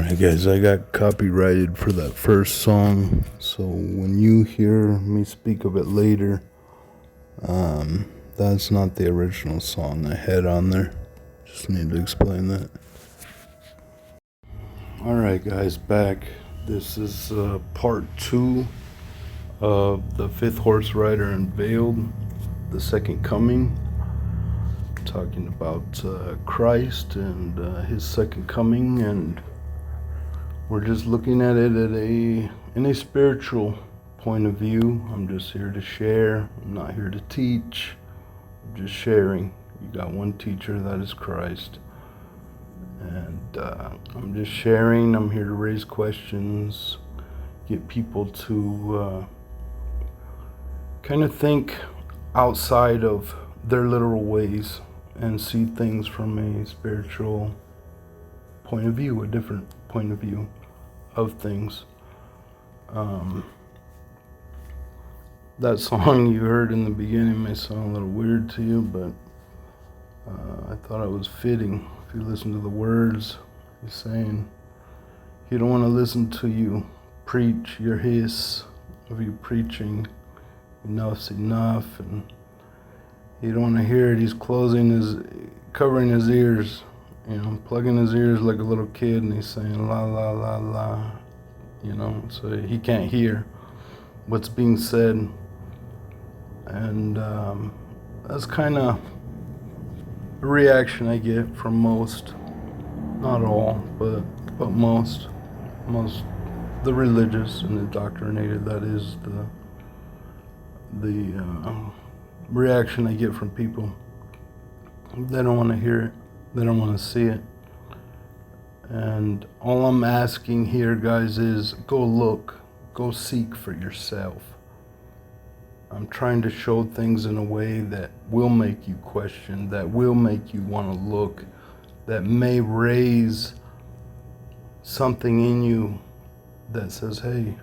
Alright guys, I got copyrighted for that first song, so when you hear me speak of it later, that's not the original song I had on there. Just need to explain that. Alright guys, back. This is part 2 of the Fifth Horse Rider Unveiled, the Second Coming. Talking about Christ and his second coming, and we're just looking at it in a spiritual point of view. I'm just here to share. I'm not here to teach. I'm just sharing. You got one teacher, that is Christ. And I'm just sharing. I'm here to raise questions, get people to kind of think outside of their literal ways and see things from a spiritual point of view, a different point of view of things. That song you heard in the beginning may sound a little weird to you, but I thought it was fitting. If you listen to the words, he's saying, you don't want to listen to you preach your hiss of you preaching, enough's enough, and you don't want to hear it. He's covering his ears, plugging his ears like a little kid, and he's saying la la la la, so he can't hear what's being said. And that's kind of a reaction I get from most, not all, but most the religious and indoctrinated. That is the reaction I get from people. They don't want to hear it. They don't want to see it. And all I'm asking here, guys, is go look. Go seek for yourself. I'm trying to show things in a way that will make you question, that will make you want to look, that may raise something in you that says, hey,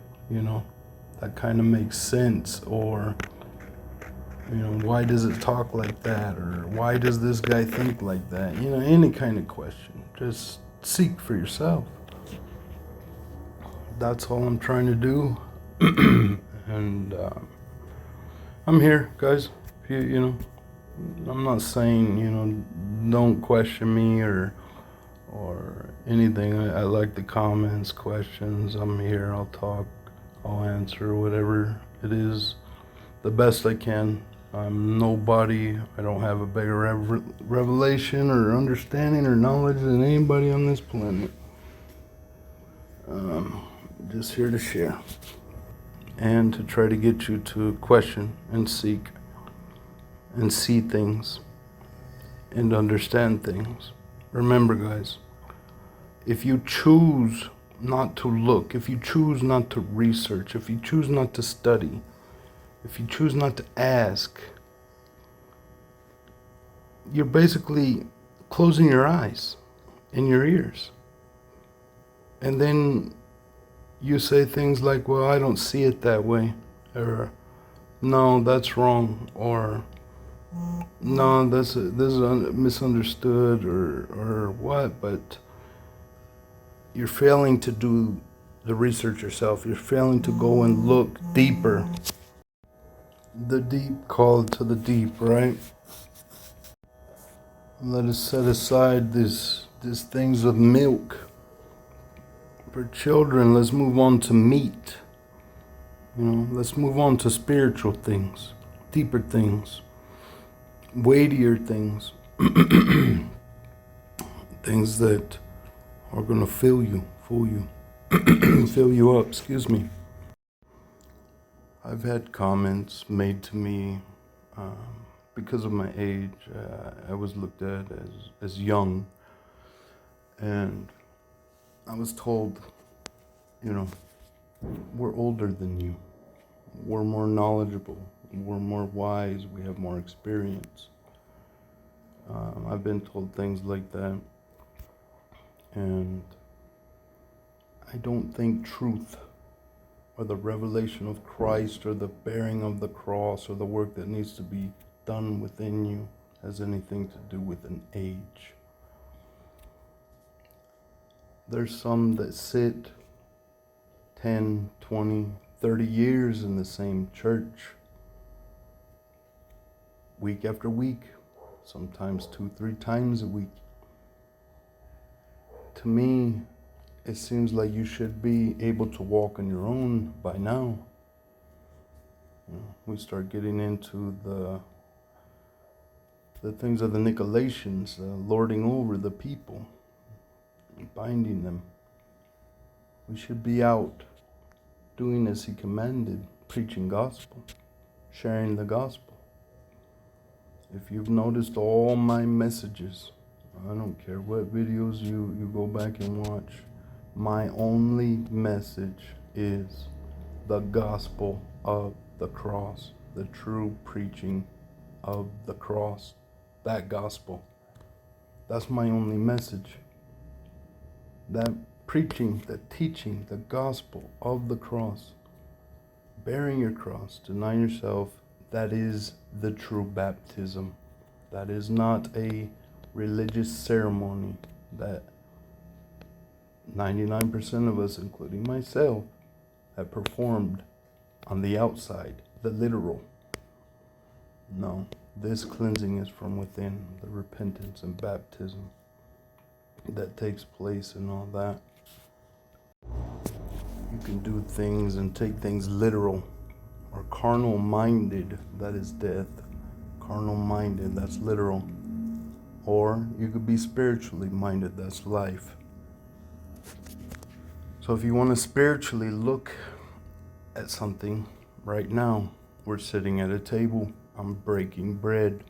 that kind of makes sense, or why does it talk like that? Or why does this guy think like that? Any kind of question. Just seek for yourself. That's all I'm trying to do. And I'm here, guys. I'm not saying, don't question me or anything. I like the comments, questions. I'm here. I'll talk. I'll answer whatever it is the best I can. I'm nobody. I don't have a bigger revelation or understanding or knowledge than anybody on this planet. Just here to share and to try to get you to question and seek and see things and understand things. Remember, guys, if you choose not to look, if you choose not to research, if you choose not to study, if you choose not to ask, you're basically closing your eyes and your ears. And then you say things like, well, I don't see it that way, or no, that's wrong, or no, this is misunderstood, or what, but you're failing to do the research yourself. You're failing to go and look deeper. The deep call to the deep, right? Let us set aside these things of milk for children. Let's move on to meat. Let's move on to spiritual things, deeper things, weightier things, things that are going to fool you, fill you up, excuse me. I've had comments made to me because of my age. I was looked at as young, and I was told, we're older than you. We're more knowledgeable. We're more wise. We have more experience. I've been told things like that. And I don't think truth or the revelation of Christ or the bearing of the cross or the work that needs to be done within you has anything to do with an age. There's some that sit 10, 20, 30 years in the same church, week after week, sometimes 2, 3 times a week. To me, it seems like you should be able to walk on your own by now. We start getting into the things of the Nicolaitans, lording over the people, binding them. We should be out doing as he commanded, preaching gospel, sharing the gospel. If you've noticed all my messages, I don't care what videos you go back and watch, my only message is the gospel of the cross, the true preaching of the cross, that gospel. That's my only message. That preaching, the teaching, the gospel of the cross, bearing your cross, denying yourself, that is the true baptism. That is not a religious ceremony that 99% of us, including myself, have performed on the outside, the literal. No, this cleansing is from within, the repentance and baptism that takes place and all that. You can do things and take things literal, or carnal minded, that is death. Carnal minded, that's literal. Or you could be spiritually minded, that's life. So if you want to spiritually look at something, right now we're sitting at a table, I'm breaking bread,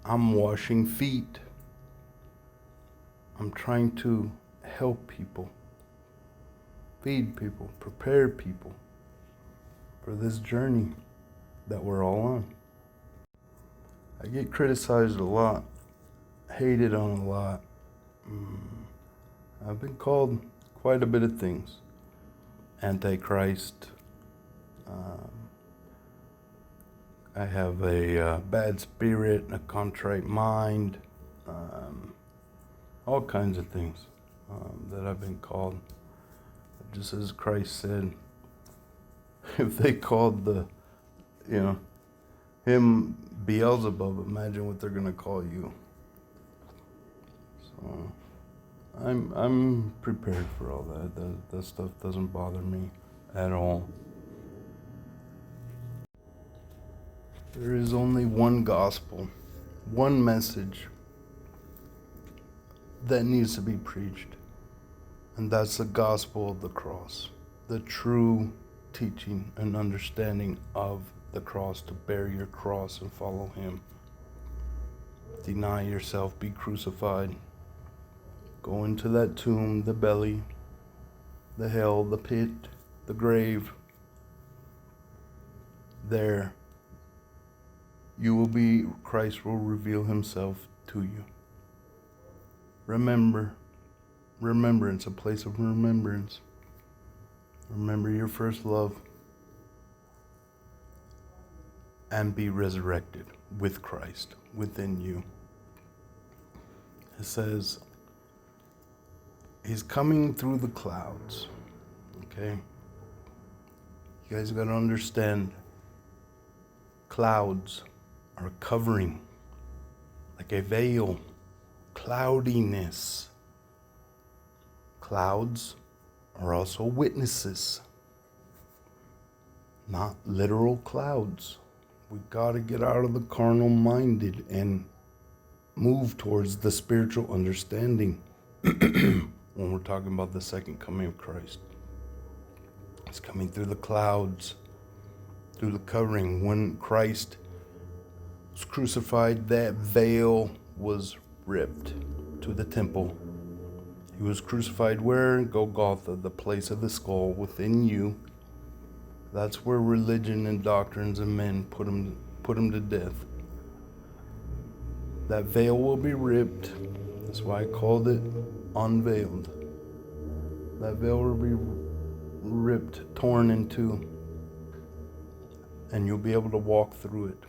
I'm washing feet, I'm trying to help people, feed people, prepare people for this journey that we're all on. I get criticized a lot, hated on a lot. I've been called quite a bit of things. Antichrist. I have a bad spirit, a contrite mind, all kinds of things that I've been called. Just as Christ said, if they called him Beelzebub, imagine what they're gonna call you. So I'm prepared for all that. That stuff doesn't bother me at all. There is only one gospel, one message that needs to be preached, and that's the gospel of the cross, the true teaching and understanding of the cross, to bear your cross and follow him. Deny yourself, be crucified. Go into that tomb, the belly, the hell, the pit, the grave. There, you will be, Christ will reveal himself to you. Remembrance, a place of remembrance. Remember your first love and be resurrected with Christ within you. It says, he's coming through the clouds, okay? You guys gotta understand, clouds are covering, like a veil, cloudiness. Clouds are also witnesses, not literal clouds. We gotta get out of the carnal minded and move towards the spiritual understanding when we're talking about the second coming of Christ. It's coming through the clouds, through the covering. When Christ was crucified, that veil was ripped to the temple. He was crucified where? Golgotha, the place of the skull within you. That's where religion and doctrines and men put him to death. That veil will be ripped. That's why I called it Unveiled. That veil will be ripped, torn in two, and you'll be able to walk through it.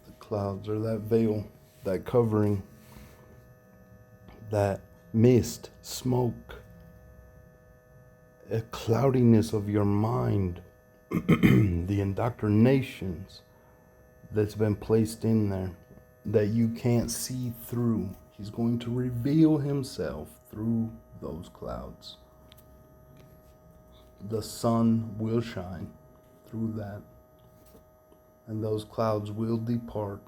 The clouds are that veil that covering, that mist, smoke, a cloudiness of your mind, the indoctrinations that's been placed in there that you can't see through. He's going to reveal himself through those clouds. The sun will shine through that, and those clouds will depart.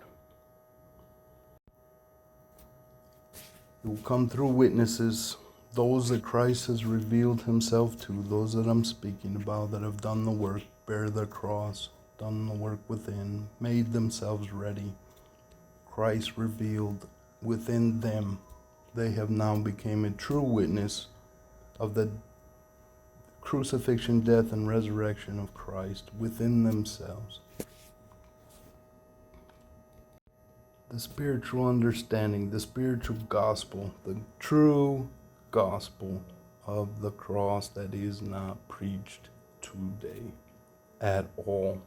It will come through witnesses, those that Christ has revealed himself to, those that I'm speaking about, that have done the work, bear the cross, done the work within, made themselves ready. Christ revealed within them. They have now become a true witness of the crucifixion, death, and resurrection of Christ within themselves. The spiritual understanding, the spiritual gospel, the true gospel of the cross that is not preached today at all.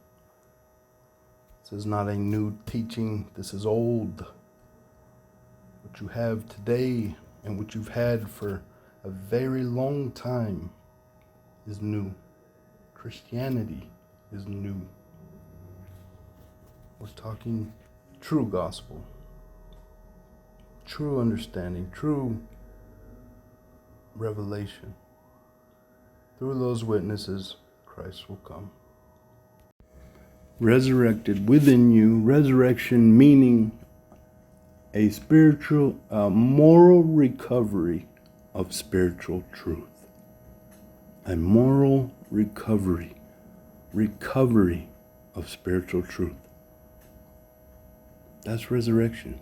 This is not a new teaching. This is old. What you have today and what you've had for a very long time is new. Christianity is new. We're talking true gospel, true understanding, true revelation. Through those witnesses, Christ will come. Resurrected within you, resurrection meaning a spiritual, moral recovery of spiritual truth. A moral recovery of spiritual truth. That's resurrection.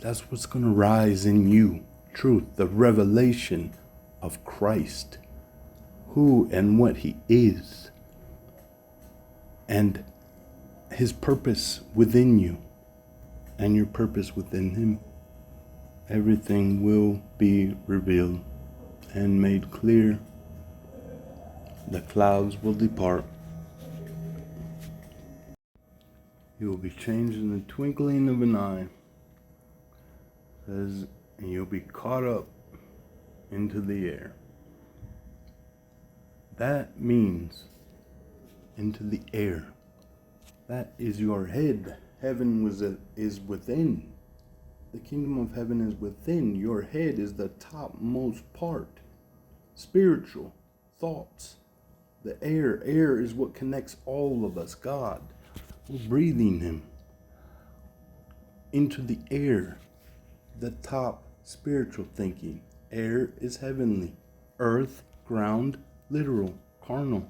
That's what's going to rise in you. Truth, the revelation of Christ, who and what he is, and his purpose within you, and your purpose within him. Everything will be revealed and made clear. The clouds will depart. You will be changed in the twinkling of an eye. And you'll be caught up into the air. That means into the air. That is your head. Heaven is within. The kingdom of heaven is within. Your head is the topmost part. Spiritual thoughts. The air. Air is what connects all of us. God. We're breathing him into the air. The top spiritual thinking. Air is heavenly. Earth, ground, literal, carnal.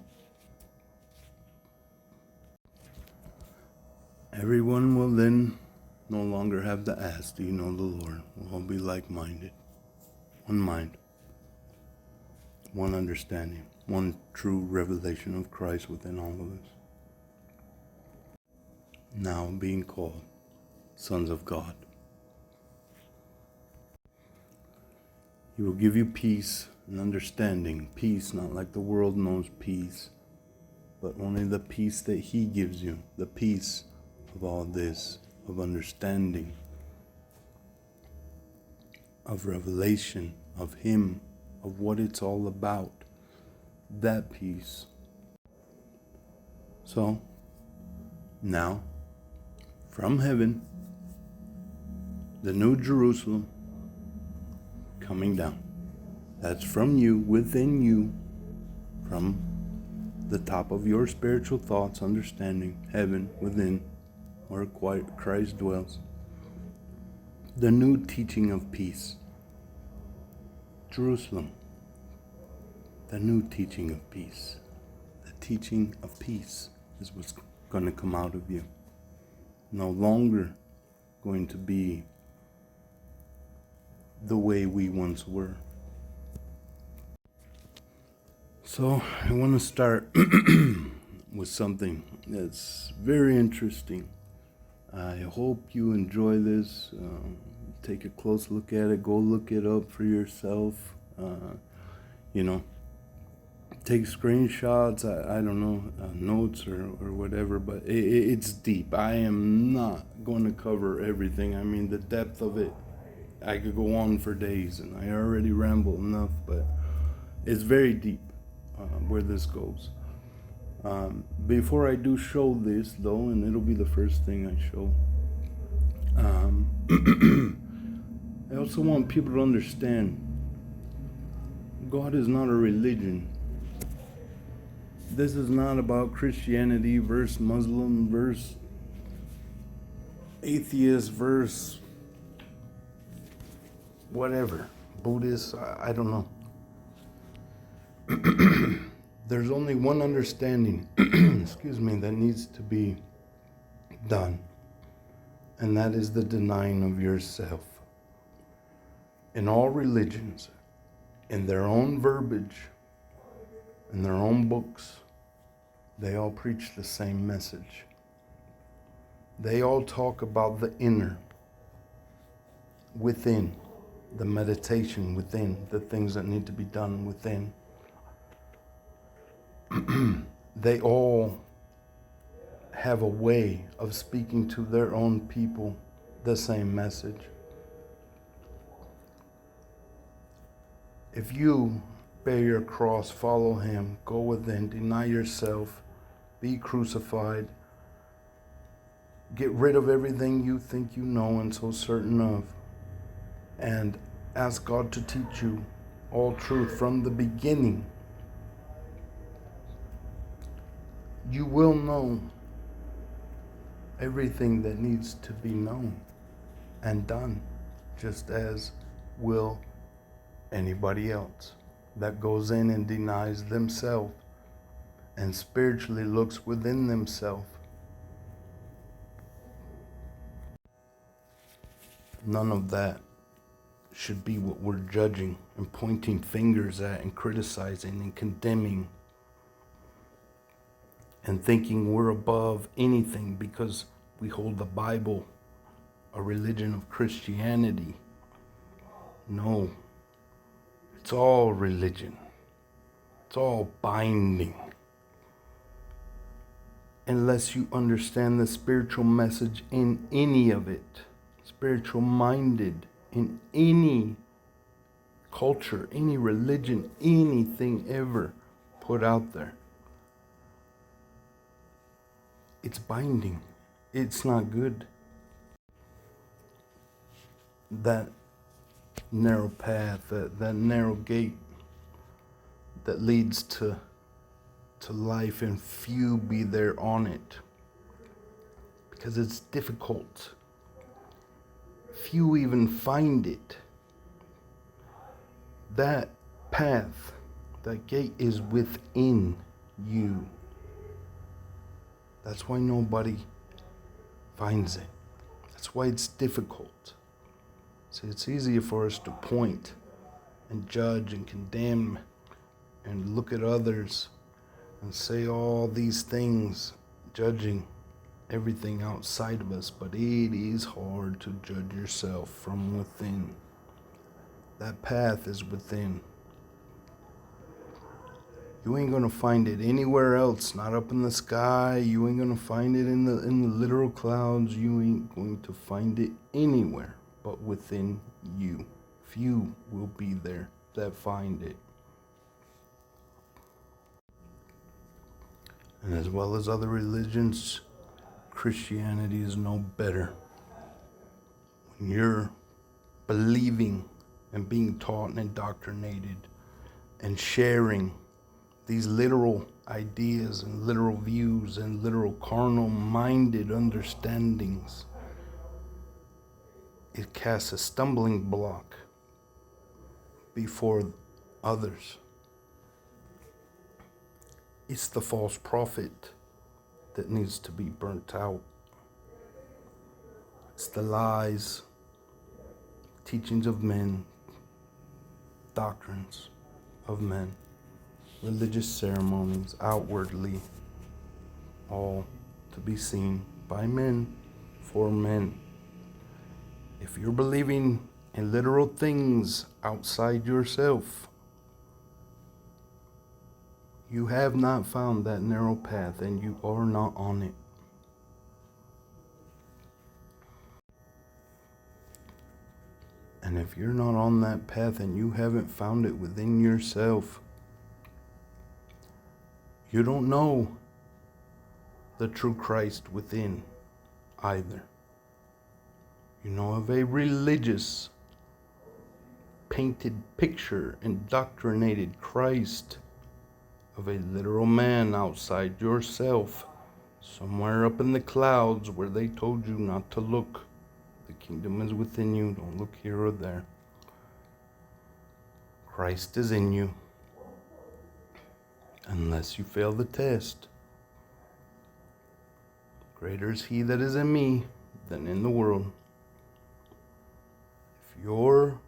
Everyone will then no longer have to ask, do you know the Lord? We'll all be like-minded. One mind. One understanding. One true revelation of Christ within all of us. Now being called sons of God. He will give you peace and understanding. Peace, not like the world knows peace, but only the peace that he gives you. The peace of all this, of understanding, of revelation, of him, of what it's all about. That peace. So, now, from heaven, the new Jerusalem coming down. That's from you, within you, from the top of your spiritual thoughts, understanding, heaven, within, where Christ dwells. The new teaching of peace. Jerusalem. The new teaching of peace. The teaching of peace is what's going to come out of you. No longer going to be the way we once were. So I want to start with something that's very interesting. I hope you enjoy this. Take a close look at it. Go look it up for yourself. take screenshots, I don't know, notes or whatever, but it's deep. I am not going to cover everything. I mean, the depth of it, I could go on for days, and I already ramble enough, but it's very deep where this goes. Before I do show this, though, and it'll be the first thing I show, I also want people to understand God is not a religion. This is not about Christianity versus Muslim versus atheist versus whatever, Buddhist, I don't know. There's only one understanding, excuse me, that needs to be done, and that is the denying of yourself. In all religions, in their own verbiage, in their own books, they all preach the same message. They all talk about the inner, within, the meditation within, the things that need to be done within. They all have a way of speaking to their own people the same message. If you bear your cross, follow him, go within, deny yourself, be crucified, get rid of everything you think you know and so certain of, and ask God to teach you all truth from the beginning, you will know everything that needs to be known and done, just as will anybody else that goes in and denies themselves and spiritually looks within themselves. None of that should be what we're judging and pointing fingers at and criticizing and condemning and thinking we're above anything because we hold the Bible, a religion of Christianity. No, it's all religion. It's all binding. Unless you understand the spiritual message in any of it, spiritual minded in any culture, any religion, anything ever put out there. It's binding. It's not good. That narrow path, that narrow gate that leads to life, and few be there on it because it's difficult. Few even find it. That path, that gate is within you. That's why nobody finds it. That's why it's difficult. See, it's easier for us to point and judge and condemn and look at others and say all these things, judging everything outside of us, but it is hard to judge yourself from within. That path is within. You ain't gonna find it anywhere else, not up in the sky. You ain't gonna find it in the literal clouds. You ain't going to find it anywhere but within you. Few will be there that find it. And as well as other religions, Christianity is no better. When you're believing and being taught and indoctrinated and sharing these literal ideas and literal views and literal carnal-minded understandings, it casts a stumbling block before others. It's the false prophet that needs to be burnt out. It's the lies, teachings of men, doctrines of men, religious ceremonies outwardly, all to be seen by men, for men. If you're believing in literal things outside yourself, You have not found that narrow path, and you are not on it. And if you're not on that path and you haven't found it within yourself, you don't know the true Christ within either. You know of a religious, painted picture, indoctrinated Christ, of a literal man outside yourself, somewhere up in the clouds where they told you not to look. The kingdom is within you. Don't look here or there. Christ is in you. Unless you fail the test. Greater is he that is in me than in the world. If you're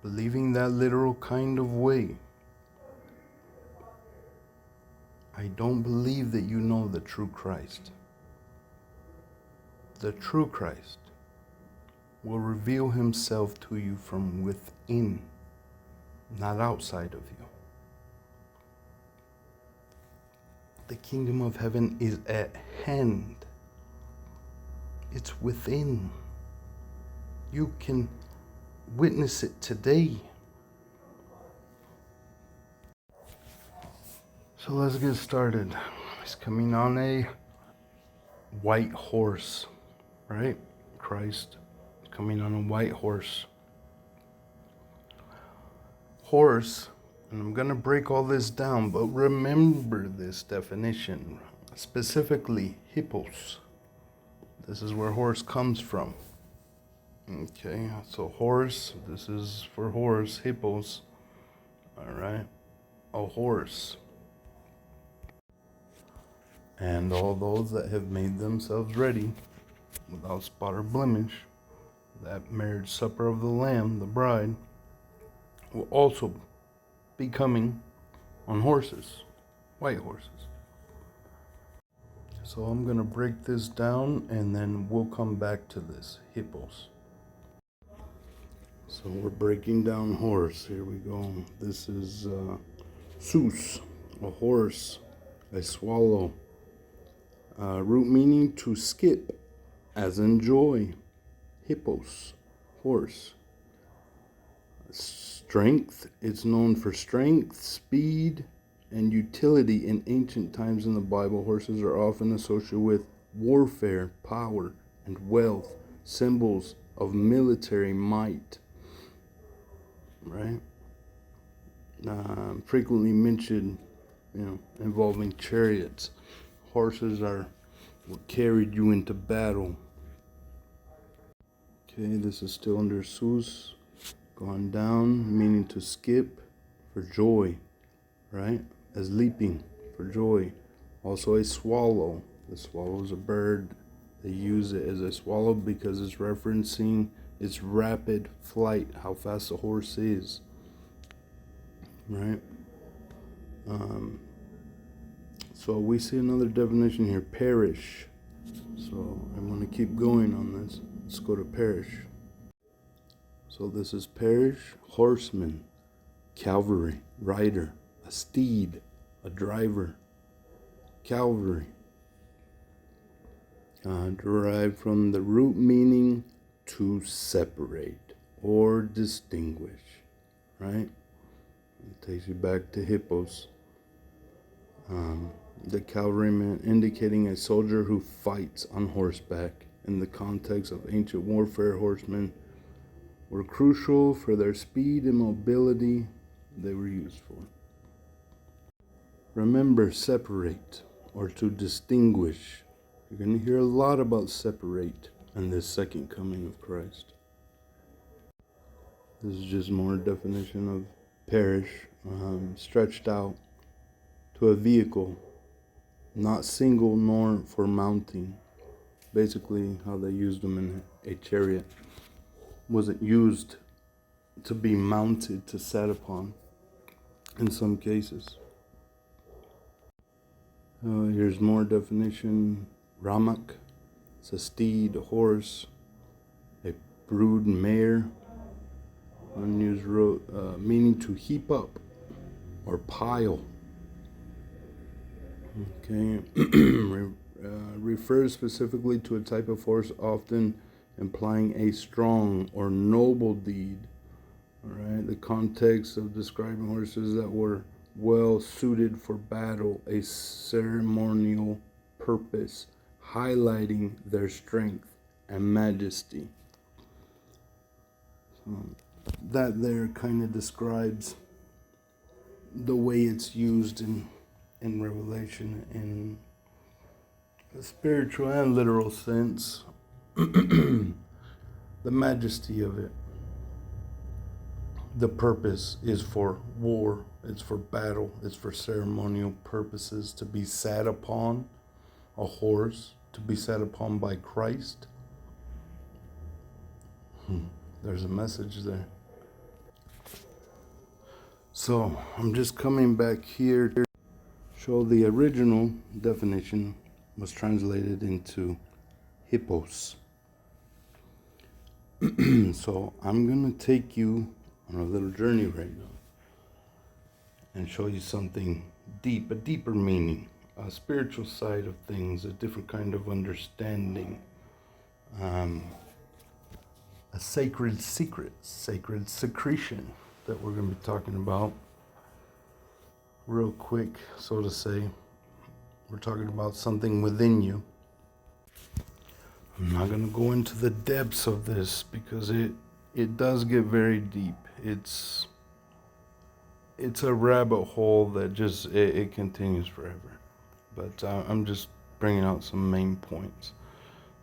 believing that literal kind of way, I don't believe that you know the true Christ. The true Christ will reveal himself to you from within, not outside of you. The kingdom of heaven is at hand. It's within. You can witness it today. So let's get started. He's coming on a white horse, right? Christ is coming on a white horse. Horse, and I'm going to break all this down, but remember this definition, specifically hippos. This is where horse comes from. Okay, so horse, this is for horse, hippos. All right, a horse. And all those that have made themselves ready, without spot or blemish, that marriage supper of the Lamb, the bride, will also be coming on horses, white horses. So I'm going to break this down and then we'll come back to this, hippos. So we're breaking down horse. Here we go. This is sus, a horse, a swallow. Root meaning to skip, as in joy. Hippos, horse. Strength, it's known for strength, speed, and utility. In ancient times in the Bible, horses are often associated with warfare, power, and wealth, symbols of military might. Right? Frequently mentioned, involving chariots. Horses are what carried you into battle. Okay, this is still under sus. Gone down, meaning to skip for joy, right? As leaping for joy. Also a swallow. The swallow is a bird. They use it as a swallow because it's referencing its rapid flight, how fast a horse is, right? So we see another definition here, perish. So I'm going to keep going on this. Let's go to perish. So this is perish, horseman, cavalry, rider, a steed, a driver, cavalry. Derived from the root meaning to separate or distinguish, right? It takes you back to hippos. The cavalryman indicating a soldier who fights on horseback. In the context of ancient warfare, horsemen were crucial for their speed and mobility they were used for. Remember, separate or to distinguish. You're going to hear a lot about separate in this second coming of Christ. This is just more definition of perish, stretched out to a vehicle, not single nor for mounting. Basically, how they used them in a chariot. Wasn't used to be mounted, to sat upon in some cases. Here's more definition. Ramak, it's a steed, a horse, a brood mare. Unused meaning to heap up or pile. Okay. Refers specifically to a type of horse, often implying a strong or noble deed. All right. The context of describing horses that were well suited for battle, a ceremonial purpose, highlighting their strength and majesty. So that there kind of describes the way it's used in Revelation in a spiritual and literal sense. The majesty of it. The purpose is for war, it's for battle, it's for ceremonial purposes, to be sat upon a horse, to be sat upon by Christ. There's a message there. So I'm just coming back here to show the original definition was translated into hippos. So I'm going to take you on a little journey right now and show you something deep, a deeper meaning, a spiritual side of things, a different kind of understanding, a sacred secret, sacred secretion that we're going to be talking about real quick, so to say. We're talking about something within you. I'm not going to go into the depths of this because it does get very deep. It's a rabbit hole that just it continues forever. But I'm just bringing out some main points.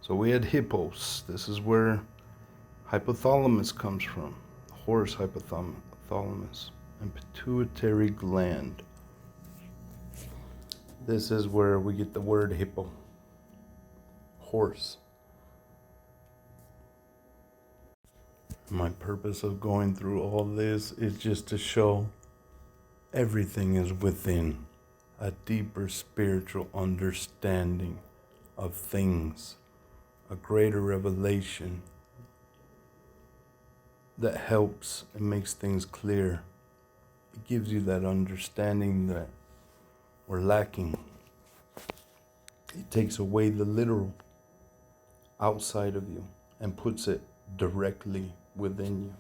So we had hippos. This is where hypothalamus comes from. Horse hypothalamus and pituitary gland. This is where we get the word hippo. Horse. My purpose of going through all this is just to show everything is within a deeper spiritual understanding of things, a greater revelation that helps and makes things clear. It gives you that understanding that we're lacking. It takes away the literal outside of you and puts it directly within you.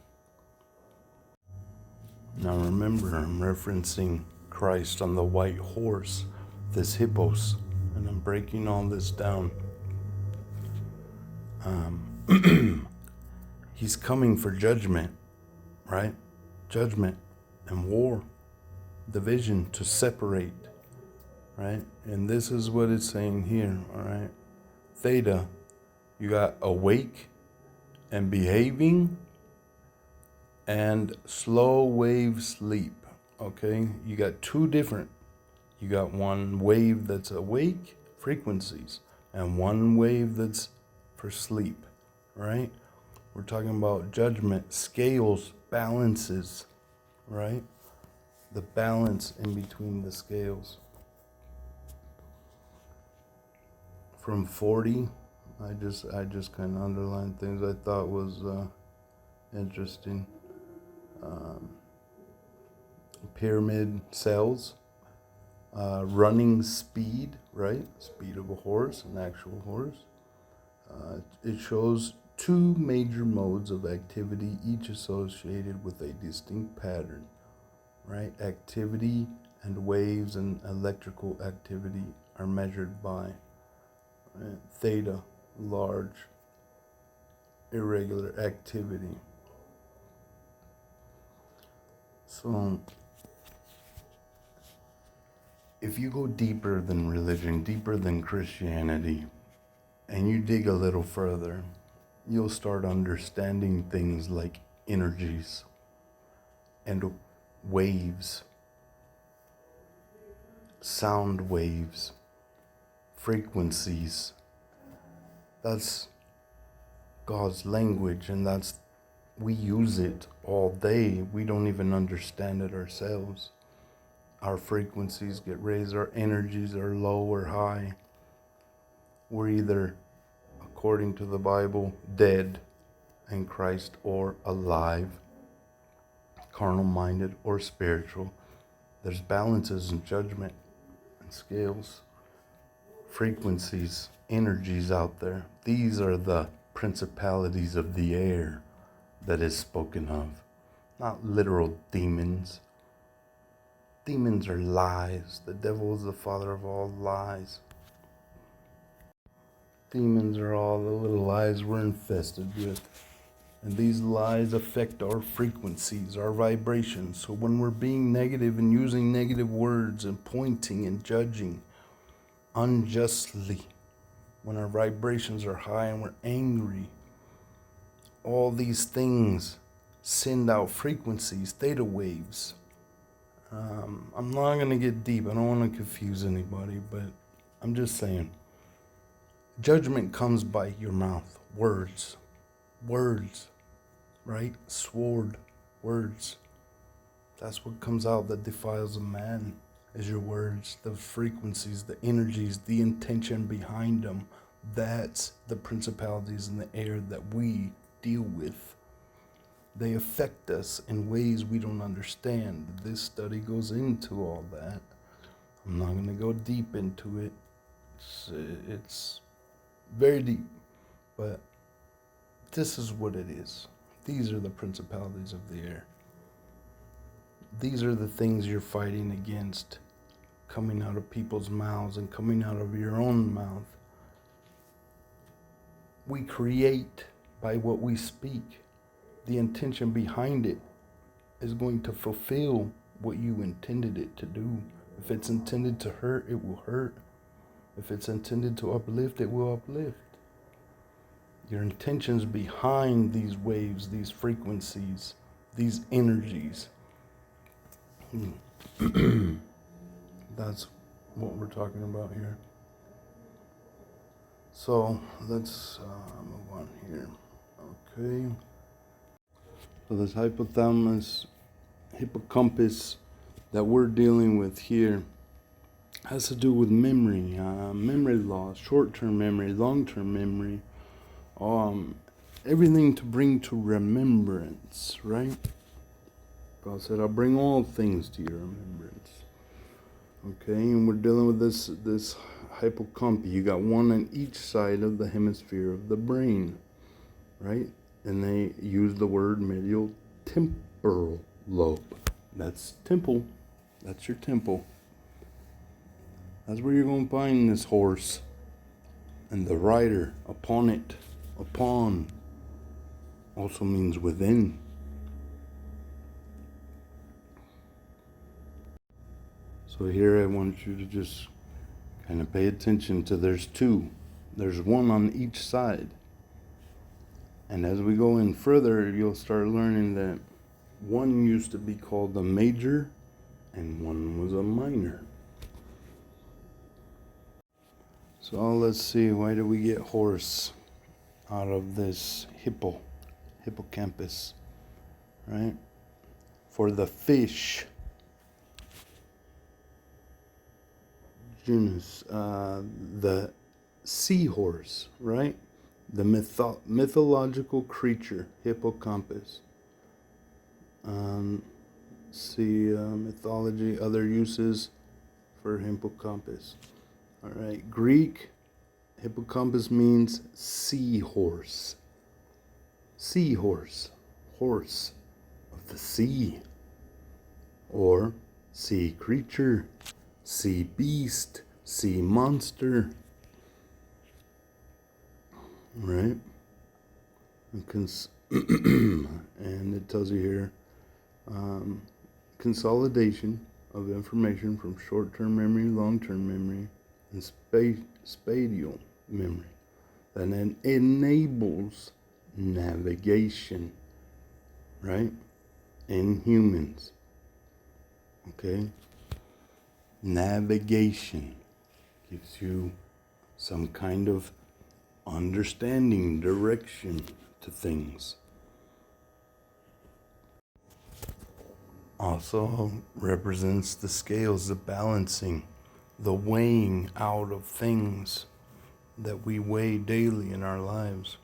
Now remember, I'm referencing Christ on the white horse, this hippos, and I'm breaking all this down. He's coming for judgment, right? Judgment and war, division, to separate, right? And this is what it's saying here, all right? Theta, you got awake and behaving and slow wave sleep, okay? You got two different. You got one wave that's awake, frequencies, and one wave that's for sleep, right? We're talking about judgment, scales, balances, right? The balance in between the scales. From 40, I just kind of underlined things I thought was interesting. Pyramid cells, running speed, right? Speed of a horse, an actual horse. It shows two major modes of activity, each associated with a distinct pattern, right? Activity and waves and electrical activity are measured by theta, large, irregular activity. So, if you go deeper than religion, deeper than Christianity, and you dig a little further, you'll start understanding things like energies and waves, sound waves, frequencies. That's God's language, and we use it all day. We don't even understand it ourselves. Our frequencies get raised, our energies are low or high. We're either, according to the Bible, dead in Christ, or alive, carnal minded or spiritual. There's balances in judgment and scales, frequencies, energies out there. These are the principalities of the air that is spoken of, not literal demons. Demons are lies. The devil is the father of all lies. Demons are all the little lies we're infested with. And these lies affect our frequencies, our vibrations. So when we're being negative and using negative words and pointing and judging unjustly, when our vibrations are high and we're angry, all these things send out frequencies, theta waves. I'm not going to get deep. I don't want to confuse anybody, but I'm just saying. Judgment comes by your mouth. Words. Words. Right? Sword. Words. That's what comes out that defiles a man, is your words, the frequencies, the energies, the intention behind them. That's the principalities in the air that we deal with. They affect us in ways we don't understand. This study goes into all that. I'm not going to go deep into it. It's very deep, but this is what it is. These are the principalities of the air. These are the things you're fighting against, coming out of people's mouths and coming out of your own mouth. We create by what we speak. The intention behind it is going to fulfill what you intended it to do. If it's intended to hurt, it will hurt. If it's intended to uplift, it will uplift. Your intentions behind these waves, these frequencies, these energies. That's what we're talking about here. So let's move on here. Okay. So this hypothalamus, hippocampus that we're dealing with here has to do with memory, memory loss, short-term memory, long-term memory, everything to bring to remembrance, right? God said, I'll bring all things to your remembrance. Okay, and we're dealing with this hippocampus. You got one on each side of the hemisphere of the brain, right? And they use the word medial temporal lobe. That's temple. That's your temple. That's where you're going to find this horse and the rider upon it. Upon also means within. So here I want you to just kind of pay attention to there's two. There's one on each side. And as we go in further, you'll start learning that one used to be called a major and one was a minor. So let's see, why do we get horse out of this hippocampus, right? For the fish genus, the seahorse, right? The mythological creature, hippocampus. Mythology, other uses for hippocampus. All right, Greek, hippocampus means seahorse. Seahorse, horse of the sea, or sea creature, sea beast, sea monster, right? And it tells you here, consolidation of information from short-term memory, long-term memory, and spatial memory that then enables navigation, right, in humans. Okay, navigation gives you some kind of understanding, direction to things. Also represents the scales, the balancing, the weighing out of things that we weigh daily in our lives.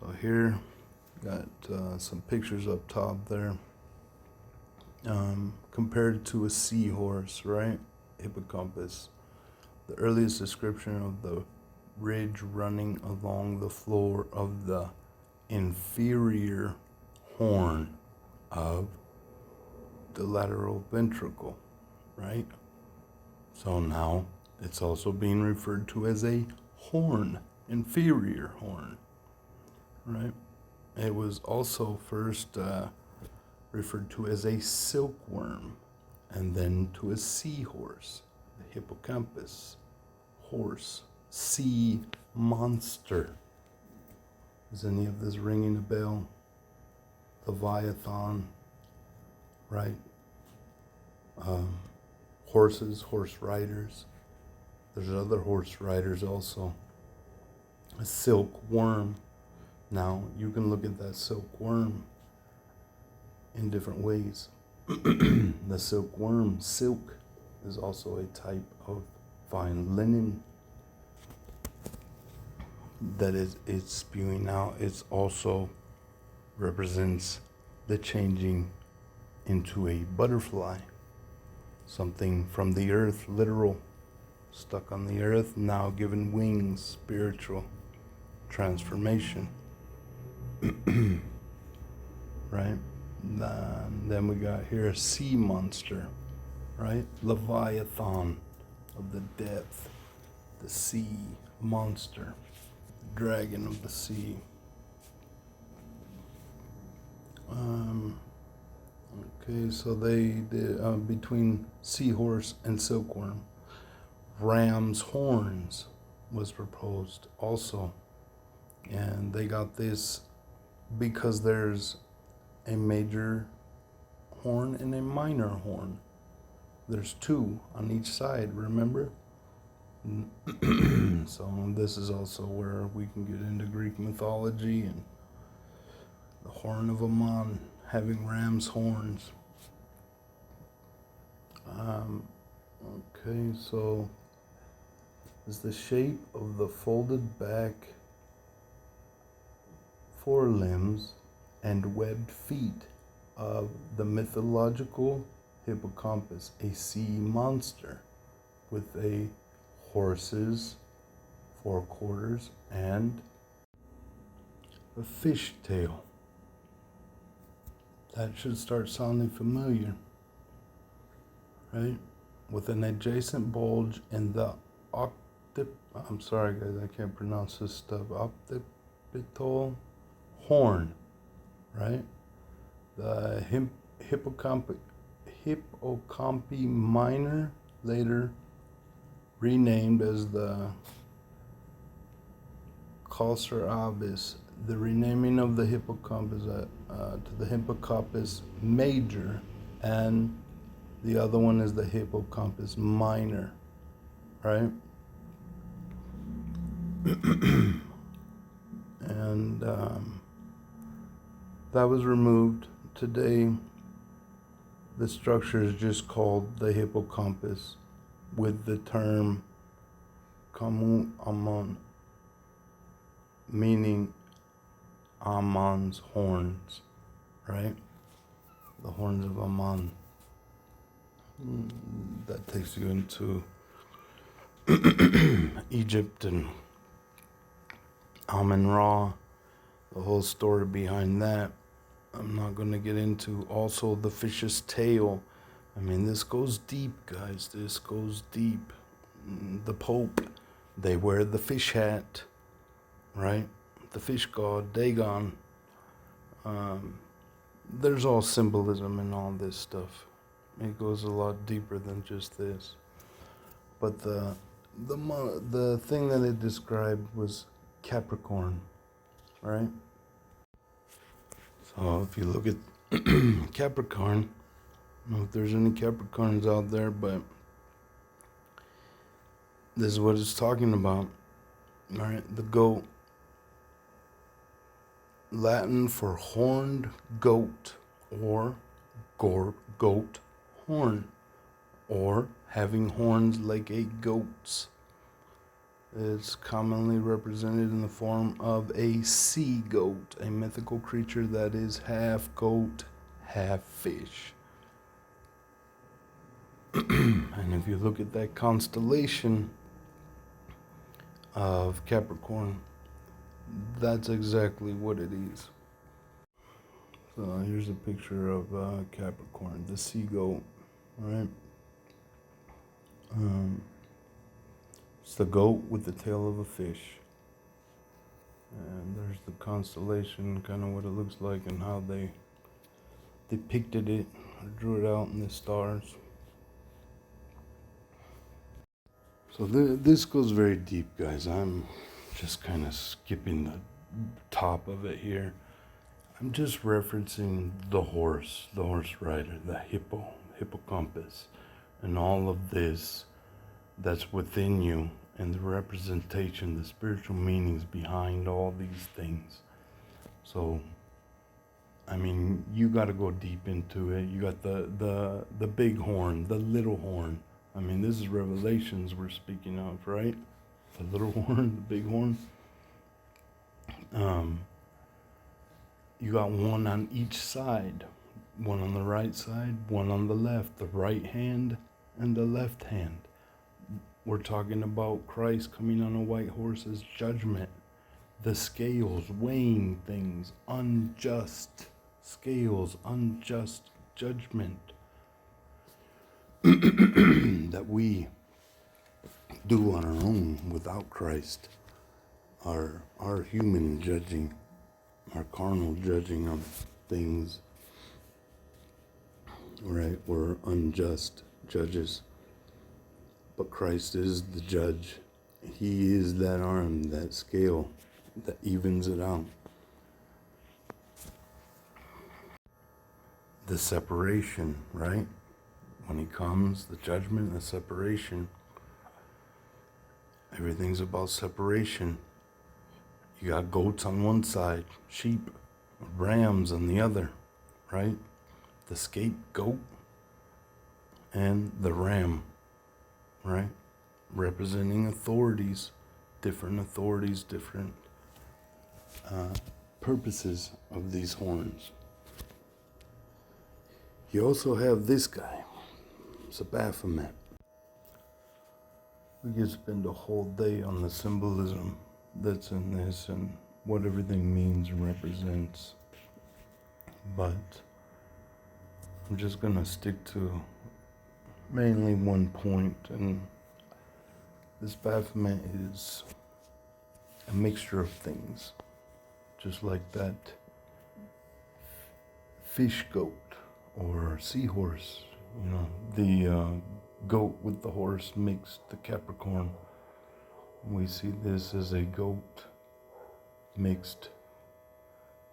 So here, got some pictures up top there, compared to a seahorse, right? hippocampus. The earliest description of the ridge running along the floor of the inferior horn of the lateral ventricle, right? So now it's also being referred to as a horn, inferior horn, right? It was also first referred to as a silkworm, and then to a seahorse, the hippocampus, horse, sea monster. Is any of this ringing a bell? Leviathan, right? Horses, horse riders. There's other horse riders also. A silkworm. Now, you can look at that silkworm in different ways. The silkworm, silk, is also a type of fine linen that it's spewing out. It's also represents the changing into a butterfly, something from the earth, literal, stuck on the earth, now given wings, spiritual transformation. Right? Then we got here a sea monster, right? Leviathan of the depth, the sea monster, dragon of the sea. Okay, so they did between seahorse and silkworm. Ram's horns was proposed also, and they got this because there's a major horn and a minor horn. There's two on each side, remember? So this is also where we can get into Greek mythology and the horn of Ammon having ram's horns. Okay, so is the shape of the folded back forelimbs and webbed feet of the mythological hippocampus, a sea monster with a horse's forequarters and a fish tail. That should start sounding familiar, right? With an adjacent bulge in the I'm sorry guys, I can't pronounce this stuff. Occipital horn, right? The hippocampi minor, later renamed as the Calcer Avis. The renaming of the hippocampus to the hippocampus major, and the other one is the hippocampus minor, right? And that was removed. Today, the structure is just called the hippocampus, with the term Kamu Ammon, meaning Ammon's horns, right? The horns of Ammon. That takes you into Egypt and Amun-Ra, the whole story behind that. I'm not going to get into. Also the fish's tail. I mean, this goes deep, guys. This goes deep. The Pope, they wear the fish hat, right? The fish god, Dagon. There's all symbolism in all this stuff. It goes a lot deeper than just this. But the thing that it described was Capricorn, right? So if you look at Capricorn, I don't know if there's any Capricorns out there, but this is what it's talking about. All right, the goat. Latin for horned goat, or goat horn, or having horns like a goat's. It's commonly represented in the form of a sea goat, a mythical creature that is half goat, half fish. And if you look at that constellation of Capricorn, that's exactly what it is. So here's a picture of Capricorn, the sea goat, right? It's the goat with the tail of a fish. And there's the constellation, kind of what it looks like and how they depicted it, or drew it out in the stars. So this goes very deep, guys. I'm just kind of skipping the top of it here. I'm just referencing the horse rider, the hippocampus, and all of this that's within you, and the representation, the spiritual meanings behind all these things. So, I mean, you got to go deep into it. You got the big horn, the little horn. I mean, this is Revelations we're speaking of, right? The little horn, the big horn. You got one on each side, one on the right side, one on the left, the right hand and the left hand. We're talking about Christ coming on a white horse as judgment. The scales weighing things, unjust scales, unjust judgment that we do on our own without Christ. Our human judging, our carnal judging of things, right? We're unjust judges. But Christ is the judge. He is that arm, that scale that evens it out. The separation, right? When he comes, the judgment, the separation. Everything's about separation. You got goats on one side, sheep, rams on the other, right? The scapegoat and the ram, right? Representing authorities, different purposes of these horns. You also have this guy, Baphomet. We could spend a whole day on the symbolism that's in this and what everything means and represents. But I'm just going to stick to mainly one point, and this Baphomet is a mixture of things, just like that fish goat or seahorse, the goat with the horse mixed, the Capricorn. We see this as a goat mixed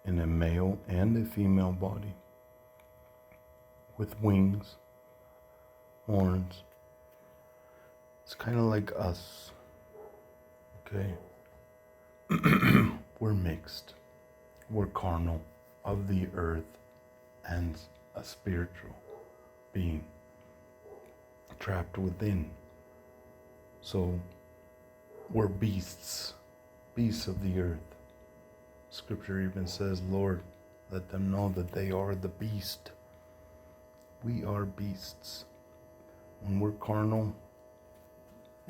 in a male and a female body with wings, horns. It's kind of like us, okay? We're mixed. We're carnal, of the earth, and a spiritual being trapped within. So we're beasts of the earth. Scripture even says, Lord, let them know that they are the beast. We are beasts. When we're carnal,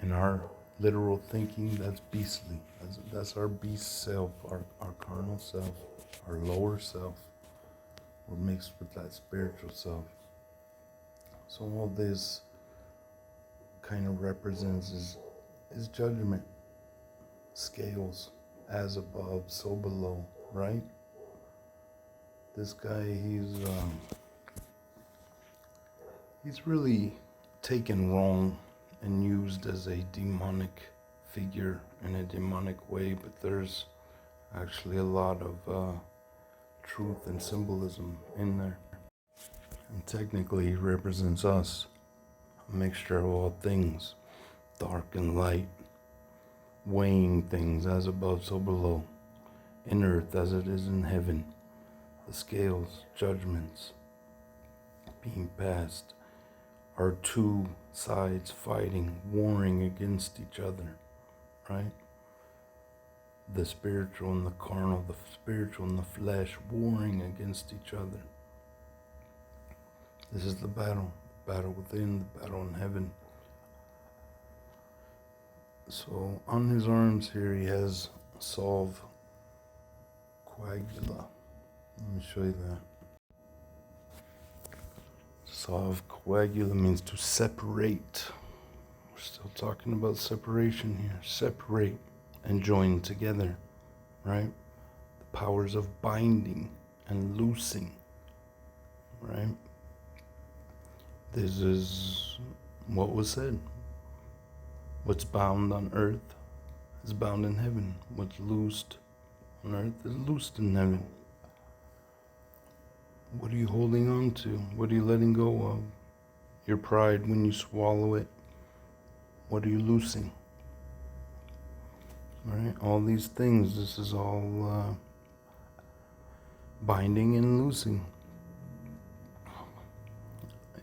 in our literal thinking, that's beastly. That's our beast self, our carnal self, our lower self. We're mixed with that spiritual self. So all this kind of represents is judgment. Scales, as above, so below, right? This guy, he's really taken wrong and used as a demonic figure in a demonic way, but there's actually a lot of truth and symbolism in there. And technically he represents us, a mixture of all things, dark and light, weighing things as above so below, in earth as it is in heaven, the scales, judgments being passed, are two sides fighting, warring against each other, right? The spiritual and the carnal, the spiritual and the flesh warring against each other. This is the battle battle within, the battle in heaven. So on his arms here he has salve coagula. Let me show you that. Salve coagula means to separate. We're still talking about separation here. Separate and join together, right? The powers of binding and loosing, right? This is what was said. What's bound on earth is bound in heaven. What's loosed on earth is loosed in heaven. What are you holding on to? What are you letting go of? Your pride when you swallow it. What are you loosing? Right? All these things, this is all binding and loosing.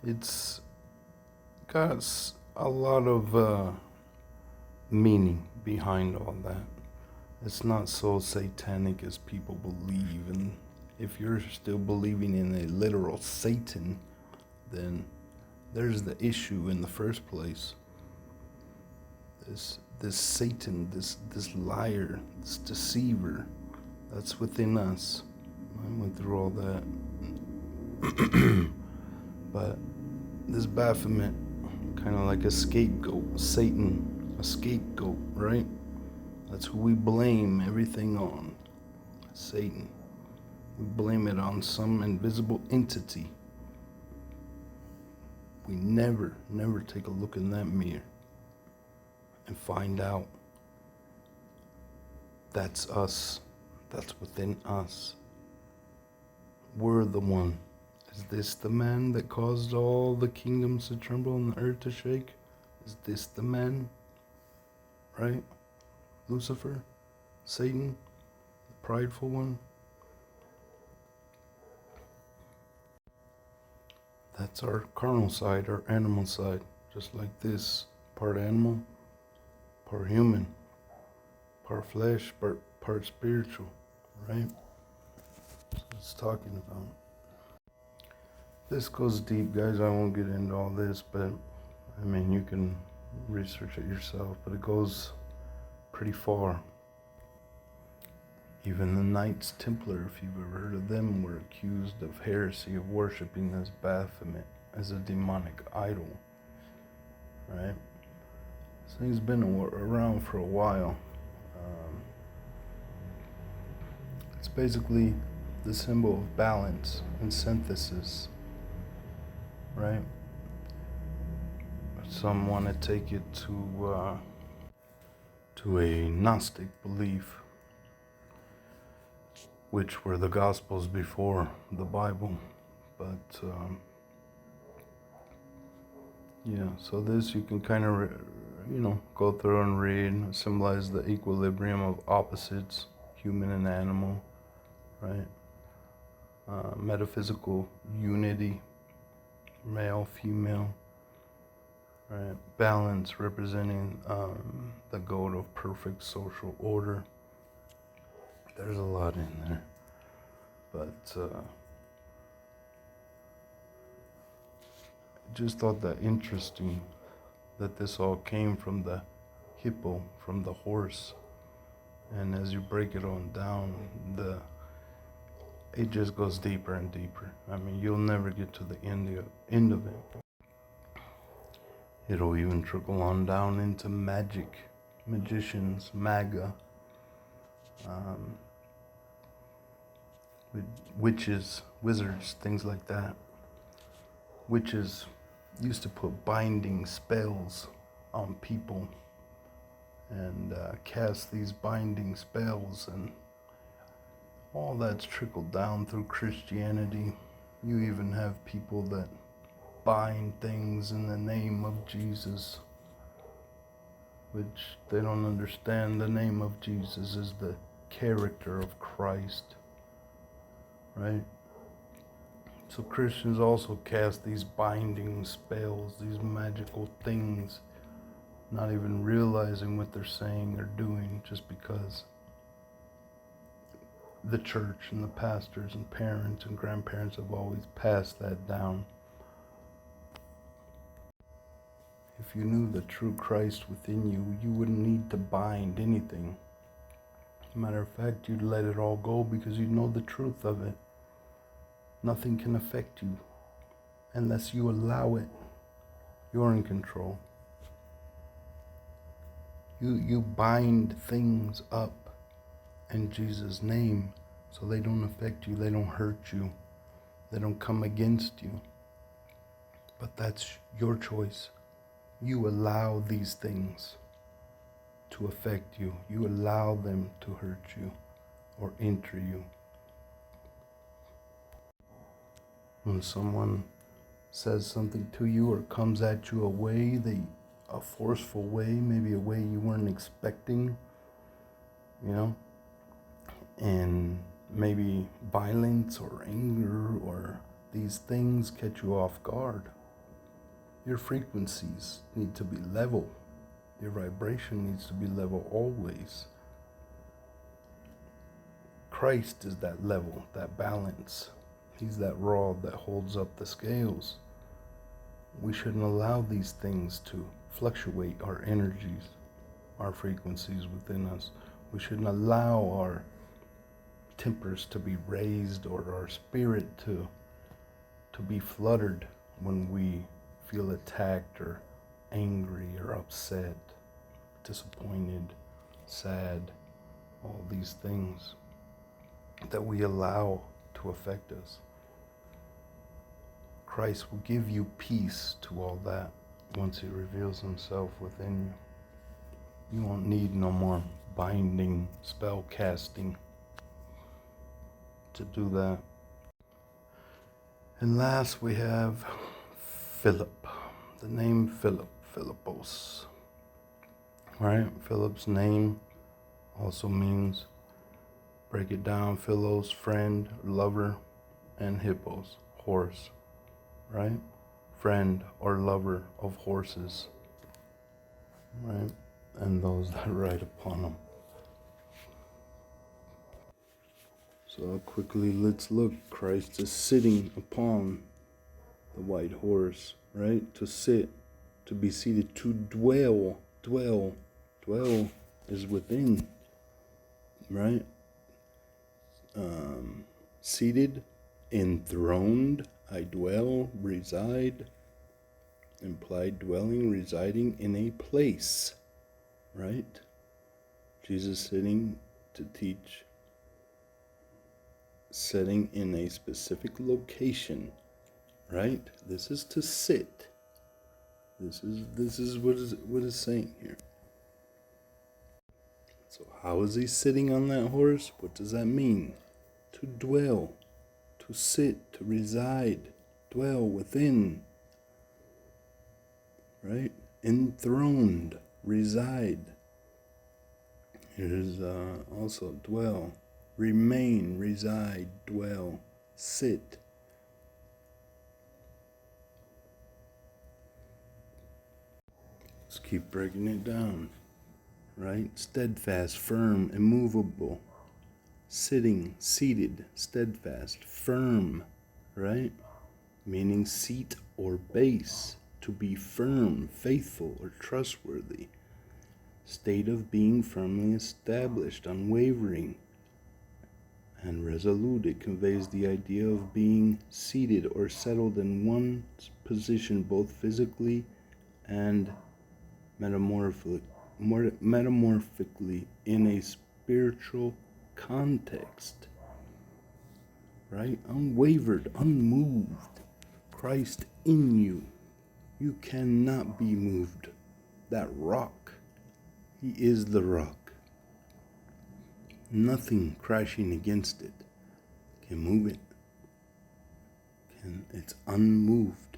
It's got a lot of meaning behind all that. It's not so satanic as people believe, and if you're still believing in a literal Satan, then there's the issue in the first place. This Satan, this liar, this deceiver, that's within us. I went through all that. But this Baphomet, kind of like a scapegoat, Satan, a scapegoat, right? That's who we blame everything on, Satan. We blame it on some invisible entity. We never take a look in that mirror and find out that's us, that's within us. We're the one. Is this the man that caused all the kingdoms to tremble and the earth to shake? Is this the man? Right? Lucifer? Satan? The prideful one? That's our carnal side, our animal side. Just like this, part animal, part human, part flesh, part spiritual, right? That's what it's talking about. This goes deep, guys. I won't get into all this, but I mean, you can research it yourself, but it goes pretty far. Even the Knights Templar, if you've ever heard of them, were accused of heresy of worshiping this Baphomet as a demonic idol, right? This thing's been around for a while. It's basically the symbol of balance and synthesis, right? Some want to take it to a Gnostic belief, which were the Gospels before the Bible. But yeah, so this you can kind of go through and read. It symbolizes the equilibrium of opposites, human and animal, right? Metaphysical unity, male, female, right? Balance representing the goal of perfect social order. There's a lot in there, but I just thought that interesting that this all came from the hippo, from the horse, and as you break it on down, it just goes deeper and deeper. I mean, you'll never get to the end of it. It'll even trickle on down into magic, magicians, maga, witches, wizards, things like that. Witches used to put binding spells on people and cast these binding spells, and all that's trickled down through Christianity. You even have people that bind things in the name of Jesus, which they don't understand. The name of Jesus is the character of Christ, right? So Christians also cast these binding spells, these magical things, not even realizing what they're saying or doing, just because the church and the pastors and parents and grandparents have always passed that down. if you knew the true Christ within you, you wouldn't need to bind anything. Matter of fact, you'd let it all go because you know the truth of it. Nothing can affect you unless you allow it. You're in control. You bind things up in Jesus' name so they don't affect you, they don't hurt you, they don't come against you. But that's your choice. You allow these things to affect you. You allow them to hurt you or enter you. When someone says something to you or comes at you a forceful way, maybe a way you weren't expecting, and maybe violence or anger or these things catch you off guard. Your frequencies need to be level. Your vibration needs to be level always. Christ is that level, that balance. He's that rod that holds up the scales. We shouldn't allow these things to fluctuate our energies, our frequencies within us. We shouldn't allow our tempers to be raised or our spirit to be fluttered when we feel attacked or angry or upset, disappointed, sad, all these things that we allow to affect us. Christ will give you peace to all that once he reveals himself within you. You won't need no more binding, spell casting to do that. And last we have Philip. The name Philip, Philippos. Right? Philip's name also means, break it down, philos, friend, lover, and hippos, horse. Right? Friend or lover of horses. Right? And those that ride upon them. So quickly, let's look. Christ is sitting upon the white horse, right? To sit, to be seated, to dwell is within, right? Seated, enthroned, I dwell, reside, implied dwelling, residing in a place, right? Jesus sitting to teach, sitting in a specific location, right? This is to sit. This is what is saying here. So how is he sitting on that horse? What does that mean? To dwell, to sit, to reside, dwell within, right? Enthroned, reside. Here's also dwell, remain, reside, dwell, sit. Let's keep breaking it down, right? Steadfast, firm, immovable. Sitting, seated, steadfast, firm, right? Meaning seat or base, to be firm, faithful, or trustworthy. State of being firmly established, unwavering, and resolute. It conveys the idea of being seated or settled in one's position, both physically and metamorphically in a spiritual context, right? Unwavered, unmoved. Christ in you. You cannot be moved. That rock, he is the rock. Nothing crashing against it can move it. It's unmoved.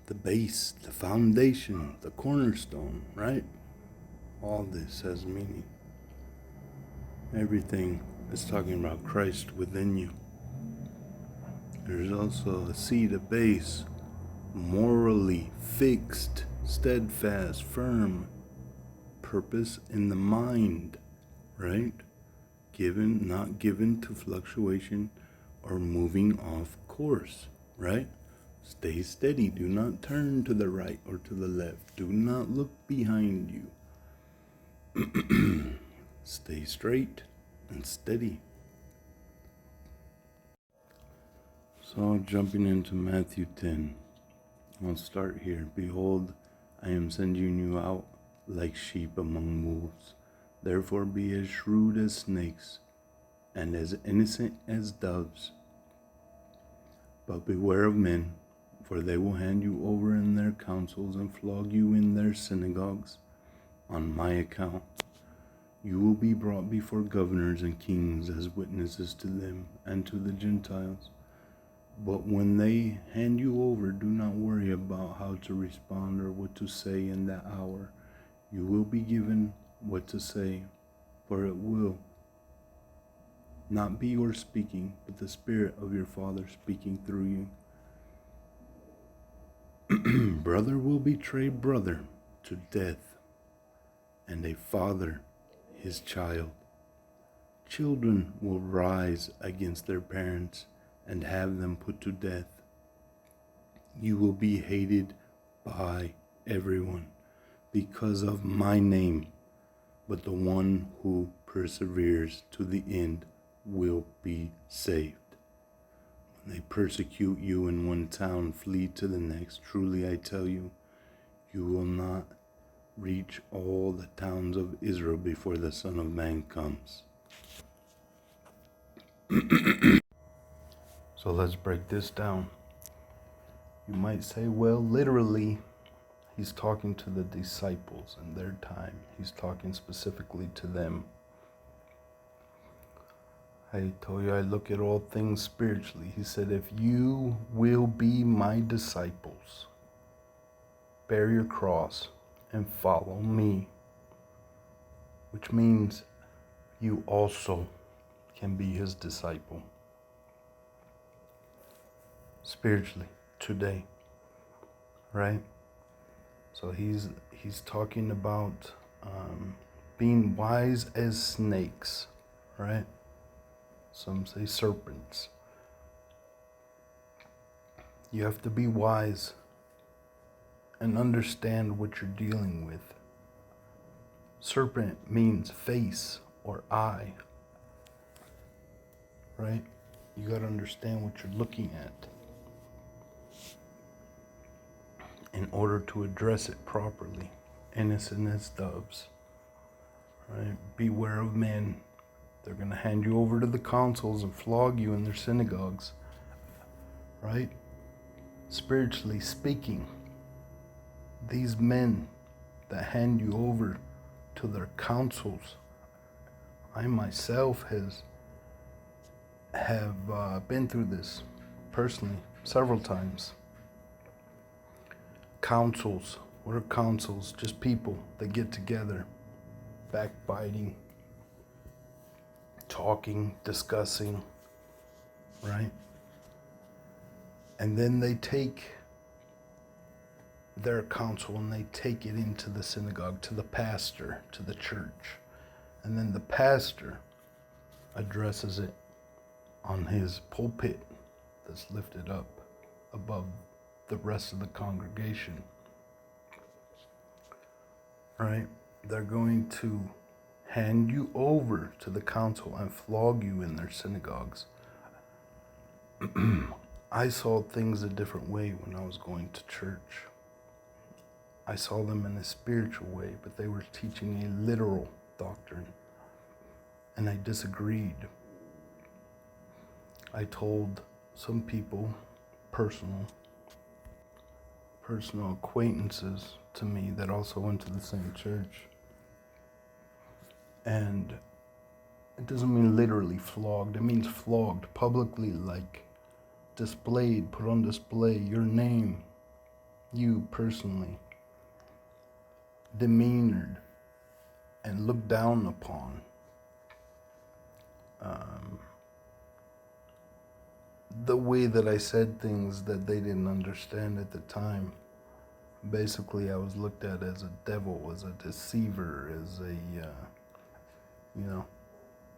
The base, the foundation, the cornerstone, right? All this has meaning. Everything is talking about Christ within you. There's also a seat, a base, morally fixed, steadfast, firm, purpose in the mind, right? Not given to fluctuation or moving off course, right? Stay steady. Do not turn to the right or to the left. Do not look behind you. Stay straight and steady. So, jumping into Matthew 10, I'll start here. Behold, I am sending you out like sheep among wolves. Therefore, be as shrewd as snakes and as innocent as doves. But beware of men, for they will hand you over in their councils and flog you in their synagogues. On my account, you will be brought before governors and kings as witnesses to them and to the Gentiles. But when they hand you over, do not worry about how to respond or what to say in that hour. You will be given what to say, for it will not be your speaking, but the Spirit of your Father speaking through you. Brother will betray brother to death, and a father his child. Children will rise against their parents and have them put to death. You will be hated by everyone because of my name, but the one who perseveres to the end will be saved. When they persecute you in one town, flee to the next. Truly I tell you, you will not reach all the towns of Israel before the Son of Man comes. So let's break this down. You might say, well, literally, he's talking to the disciples in their time. He's talking specifically to them. I told you I look at all things spiritually. He said, if you will be my disciples, bear your cross and follow me. Which means you also can be his disciple. Spiritually, today. Right? So he's talking about being wise as snakes. Right? Some say serpents. You have to be wise and understand what you're dealing with. Serpent means face or eye. Right? You got to understand what you're looking at in order to address it properly. Innocent as doves. Right? Beware of men. They're going to hand you over to the councils and flog you in their synagogues. Right? Spiritually speaking, these men that hand you over to their councils, I myself have been through this personally several times. Councils. What are councils? Just people that get together, backbiting, talking, discussing, right? And then they take their counsel and they take it into the synagogue, to the pastor, to the church. And then the pastor addresses it on his pulpit that's lifted up above the rest of the congregation. Right? They're going to hand you over to the council and flog you in their synagogues. I saw things a different way when I was going to church. I saw them in a spiritual way, but they were teaching a literal doctrine. And I disagreed. I told some people, personal acquaintances to me that also went to the same church. And it doesn't mean literally flogged. It means flogged publicly, like displayed, put on display, your name, you personally, demeanored and looked down upon. The way that I said things that they didn't understand at the time. Basically, I was looked at as a devil, as a deceiver, as a,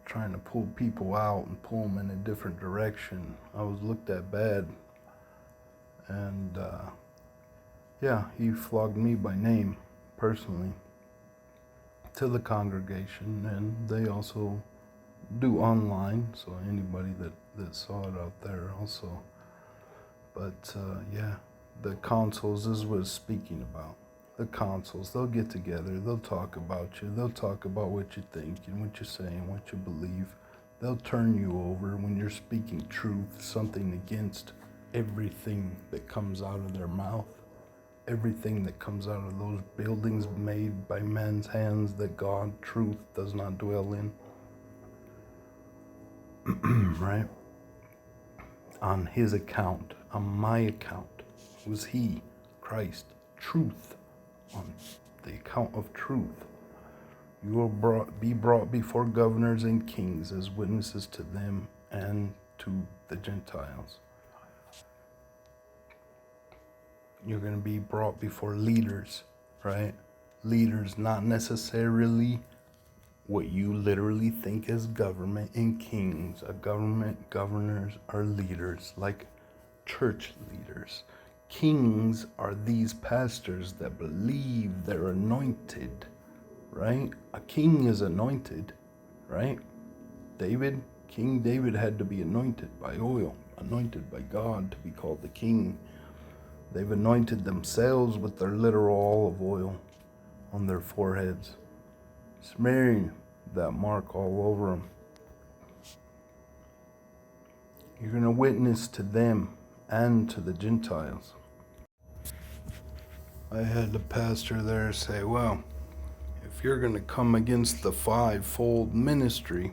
trying to pull people out and pull them in a different direction. I was looked at bad. And yeah, he flogged me by name personally to the congregation, and they also do online, so anybody that saw it out there also. But yeah, the consuls is what it's speaking about. The consuls, they'll get together, they'll talk about you, they'll talk about what you think and what you're saying, what you believe. They'll turn you over when you're speaking truth, something against everything that comes out of their mouth, everything that comes out of those buildings made by man's hands that God, truth, does not dwell in. Right? On his account, on my account, was he, Christ, truth, on the account of truth. You will be brought before governors and kings as witnesses to them and to the Gentiles. You're going to be brought before leaders, right? Leaders, not necessarily what you literally think is government and kings. A government, governors are leaders, like church leaders. Kings are these pastors that believe they're anointed, right? A king is anointed, right? King David had to be anointed by oil, anointed by God to be called the king. They've anointed themselves with their literal olive oil on their foreheads, smearing that mark all over them. You're going to witness to them and to the Gentiles. I had the pastor there say, well, if you're going to come against the fivefold ministry,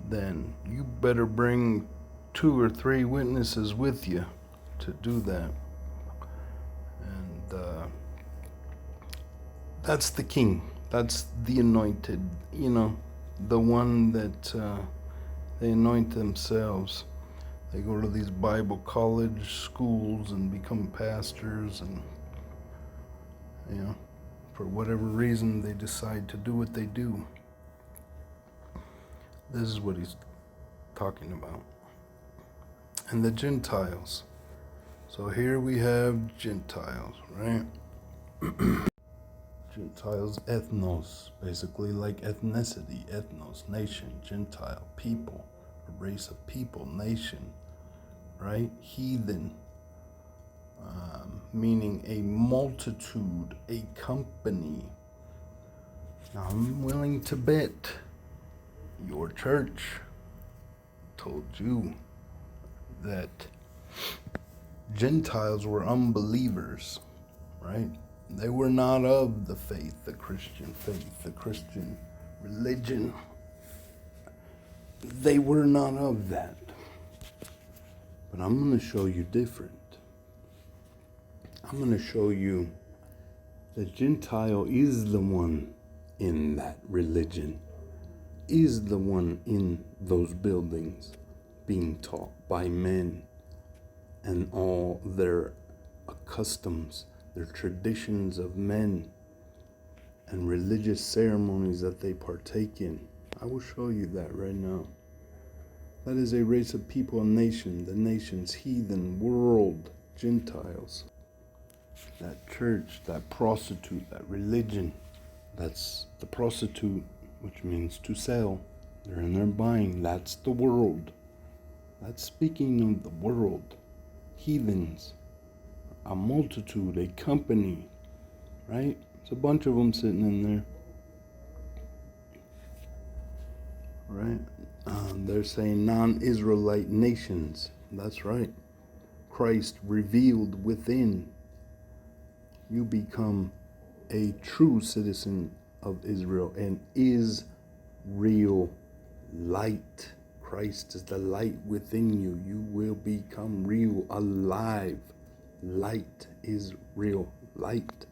then you better bring 2 or 3 witnesses with you to do that. And that's the king. That's the anointed, the one that they anoint themselves. They go to these Bible college schools and become pastors, and for whatever reason they decide to do what they do. This is what he's talking about. And the Gentiles. So here we have Gentiles, right? Gentiles, ethnos, basically like ethnicity, ethnos, nation, Gentile, people, a race of people, nation, right? Heathen, meaning a multitude, a company. Now I'm willing to bet your church told you that Gentiles were unbelievers, right? They were not of the faith, the Christian religion. They were not of that. But I'm going to show you different. I'm going to show you that Gentile is the one in that religion, is the one in those buildings being taught by men, and all their customs, their traditions of men, and religious ceremonies that they partake in. I will show you that right now. That is a race of people, a nation, the nation's heathen, world, Gentiles. That church, that prostitute, that religion, that's the prostitute, which means to sell. They're in there buying. That's the world. That's speaking of the world. Heathens, a multitude, a company, right? It's a bunch of them sitting in there, right? They're saying non-Israelite nations. That's right. Christ revealed within. You become a true citizen of Israel and is real light. Christ is the light within you. You will become real, alive. Light is real light.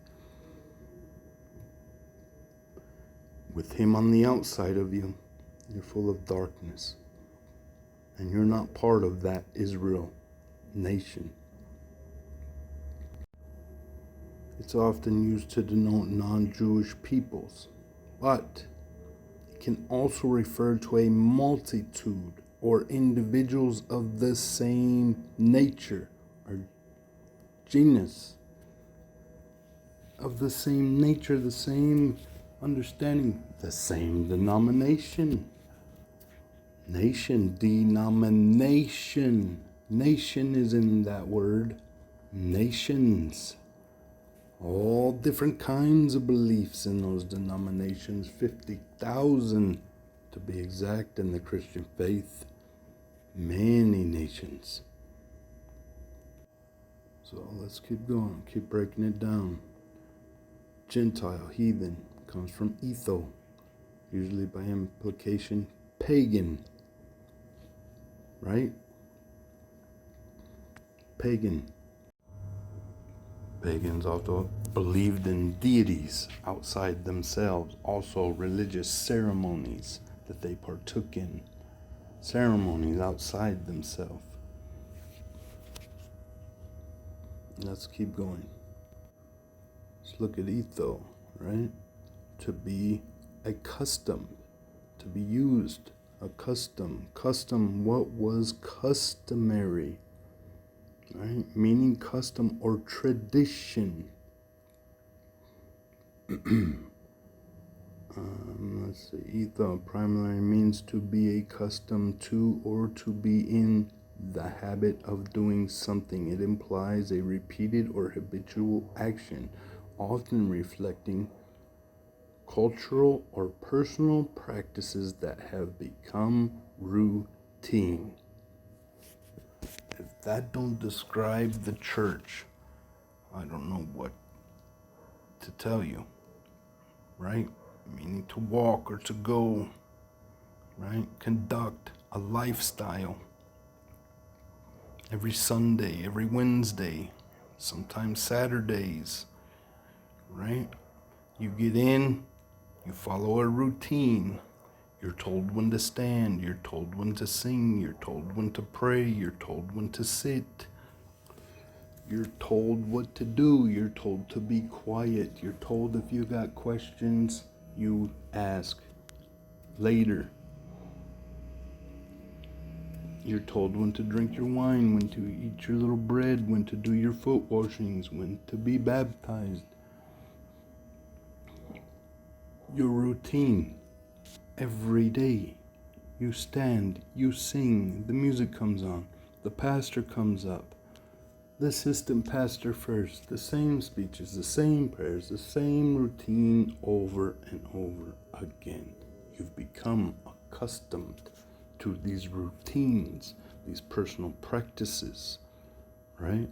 With him on the outside of you, you're full of darkness. And you're not part of that Israel nation. It's often used to denote non-Jewish peoples, but it can also refer to a multitude or individuals of the same nature or genus, of the same nature, the same understanding, the same denomination. Nation, denomination. Nation is in that word. Nations. All different kinds of beliefs in those denominations. 50,000 to be exact in the Christian faith. Many nations. So let's keep going, keep breaking it down. Gentile, heathen, comes from etho, usually by implication, pagan, right? Pagan. Pagans also believed in deities outside themselves, also religious ceremonies that they partook in, ceremonies outside themselves. Let's keep going. Let's look at etho, right? To be accustomed, to be used, a custom. Custom, what was customary, right? Meaning custom or tradition. Let's see, etho primarily means to be accustomed to or to be in the habit of doing something. It implies a repeated or habitual action, often reflecting cultural or personal practices that have become routine. If that don't describe the church, I don't know what to tell you, right? Meaning to walk or to go, right? Conduct a lifestyle. Every Sunday, every Wednesday, sometimes Saturdays, right? You get in, you follow a routine. You're told when to stand, you're told when to sing, you're told when to pray, you're told when to sit. You're told what to do, you're told to be quiet, you're told if you got questions, you ask later. You're told when to drink your wine, when to eat your little bread, when to do your foot washings, when to be baptized. Your routine. Every day. You stand, you sing, the music comes on, the pastor comes up, the assistant pastor first, the same speeches, the same prayers, the same routine over and over again. You've become accustomed to these routines, these personal practices, right?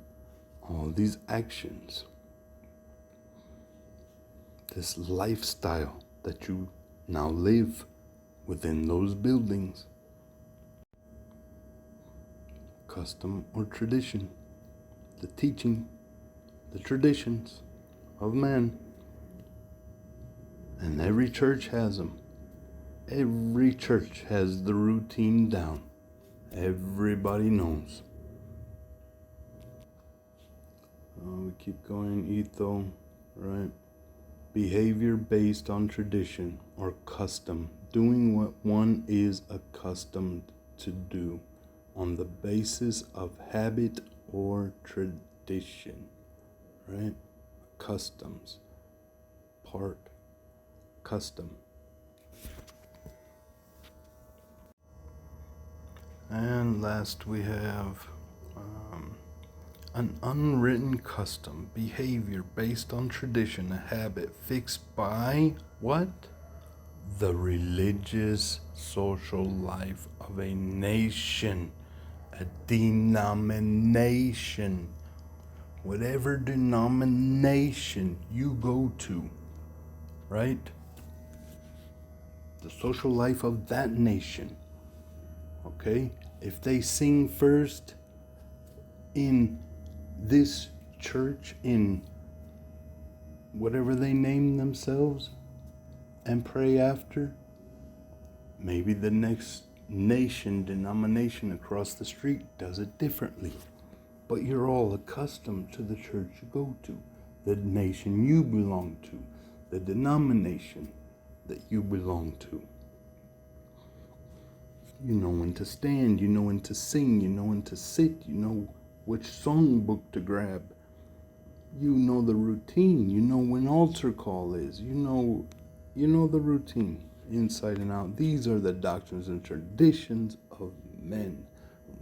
All these actions, this lifestyle that you now live within those buildings. Custom or tradition, the teaching, the traditions of man. And every church has them. Every church has the routine down. Everybody knows. We keep going, etho, right? Behavior based on tradition or custom. Doing what one is accustomed to do on the basis of habit or tradition, right? Customs, part, custom. And last we have an unwritten custom, behavior based on tradition, a habit fixed by what? The religious social life of a nation, a denomination. Whatever denomination you go to, right? The social life of that nation. Okay? If they sing first in this church, in whatever they name themselves, and pray after, maybe the next nation, denomination across the street does it differently. But you're all accustomed to the church you go to, the nation you belong to, the denomination that you belong to. You know when to stand, you know when to sing, you know when to sit, you know which songbook to grab, You know the routine. You know when altar call is. You know the routine inside and out. These are the doctrines and traditions of men.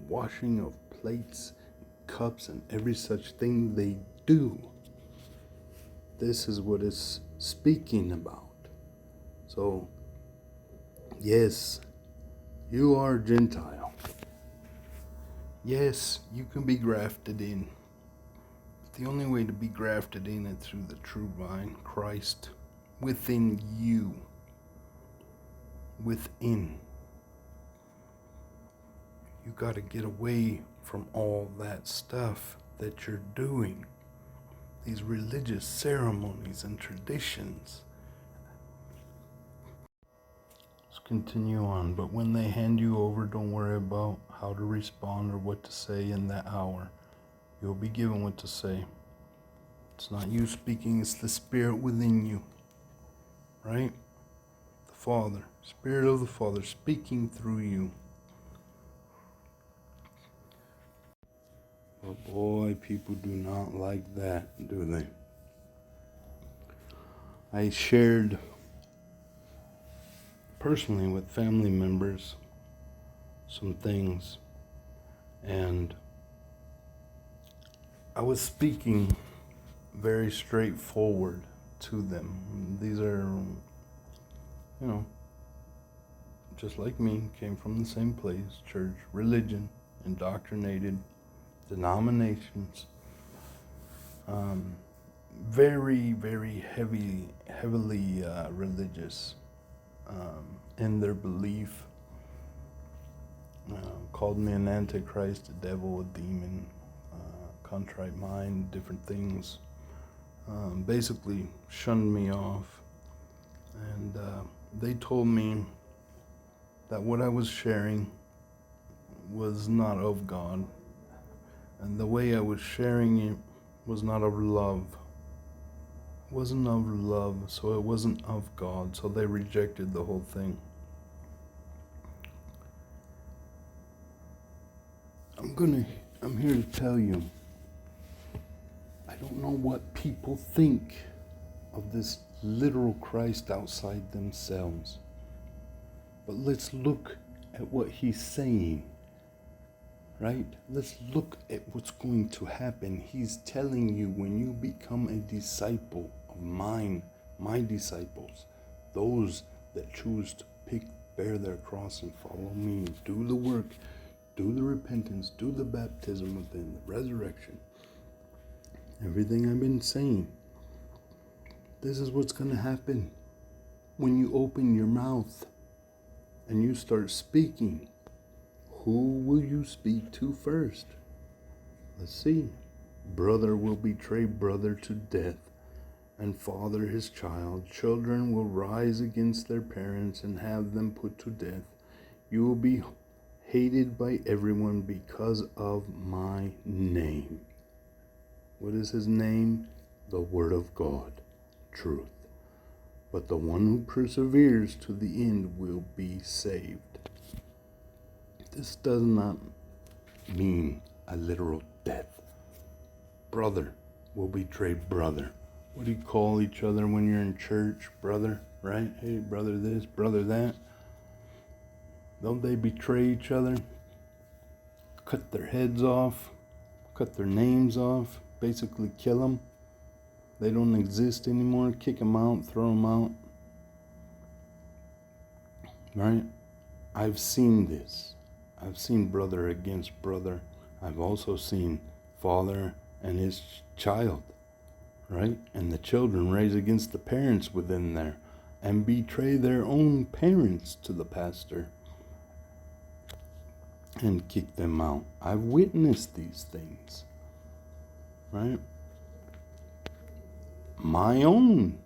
Washing of plates, cups, and every such thing they do. This is what it's speaking about. So, yes, you are Gentile. Yes, you can be grafted in. The only way to be grafted in is through the true vine, Christ, within you. Within. You got to get away from all that stuff that you're doing. These religious ceremonies and traditions. Let's continue on. But when they hand you over, don't worry about how to respond or what to say in that hour. You'll be given what to say. It's not you speaking, it's the Spirit within you. Right? The Father, Spirit of the Father speaking through you. But boy, people do not like that, do they? I shared personally with family members some things, and I was speaking very straightforward to them. These are, just like me, came from the same place, church, religion, indoctrinated, denominations, very, very heavily religious in their belief. Called me an antichrist, a devil, a demon, contrite mind, different things. Basically shunned me off, and they told me that what I was sharing was not of God, and the way I was sharing it was not of love. It wasn't of love, so it wasn't of God, so they rejected the whole thing. I'm here to tell you, I don't know what people think of this literal Christ outside themselves. But let's look at what he's saying, right? Let's look at what's going to happen. He's telling you when you become a disciple of mine, my disciples, those that choose to bear their cross and follow me, do the work, do the repentance, do the baptism within, the resurrection, everything I've been saying. This is what's going to happen when you open your mouth and you start speaking. Who will you speak to first? Let's see. Brother will betray brother to death, and father his child. Children will rise against their parents and have them put to death. You will be hated by everyone because of my name. What is his name? The Word of God, truth. But the one who perseveres to the end will be saved. This does not mean a literal death. Brother will betray brother. What do you call each other when you're in church? Brother, right? Hey, brother this, brother that. Don't they betray each other? Cut their heads off, cut their names off, basically kill them. They don't exist anymore. Kick them out, throw them out. Right? I've seen this. I've seen brother against brother. I've also seen father and his child, right? And the children raise against the parents within there and betray their own parents to the pastor and kick them out. I've witnessed these things, right? My own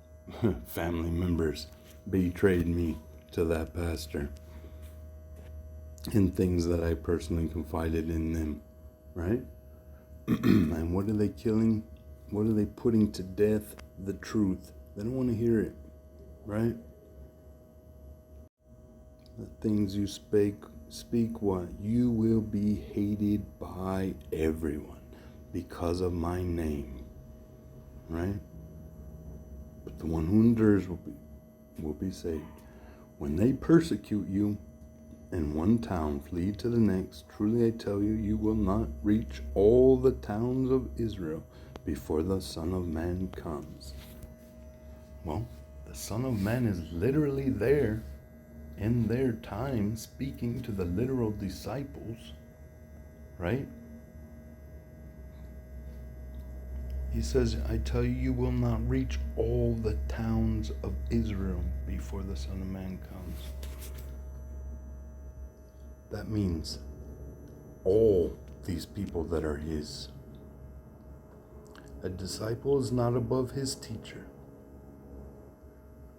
family members betrayed me to that pastor in things that I personally confided in them, right? And what are they killing? What are they putting to death? The truth. They don't want to hear it, right? The things you speak what? You will be hated by everyone because of my name. right? But the one who endures will be saved. When they persecute you in one town, flee to the next. Truly I tell you, you will not reach all the towns of Israel before the Son of Man comes. Well, the Son of Man is literally there in their time speaking to the literal disciples, right? He says, I tell you, you will not reach all the towns of Israel before the Son of Man comes. That means all these people that are his. A disciple is not above his teacher,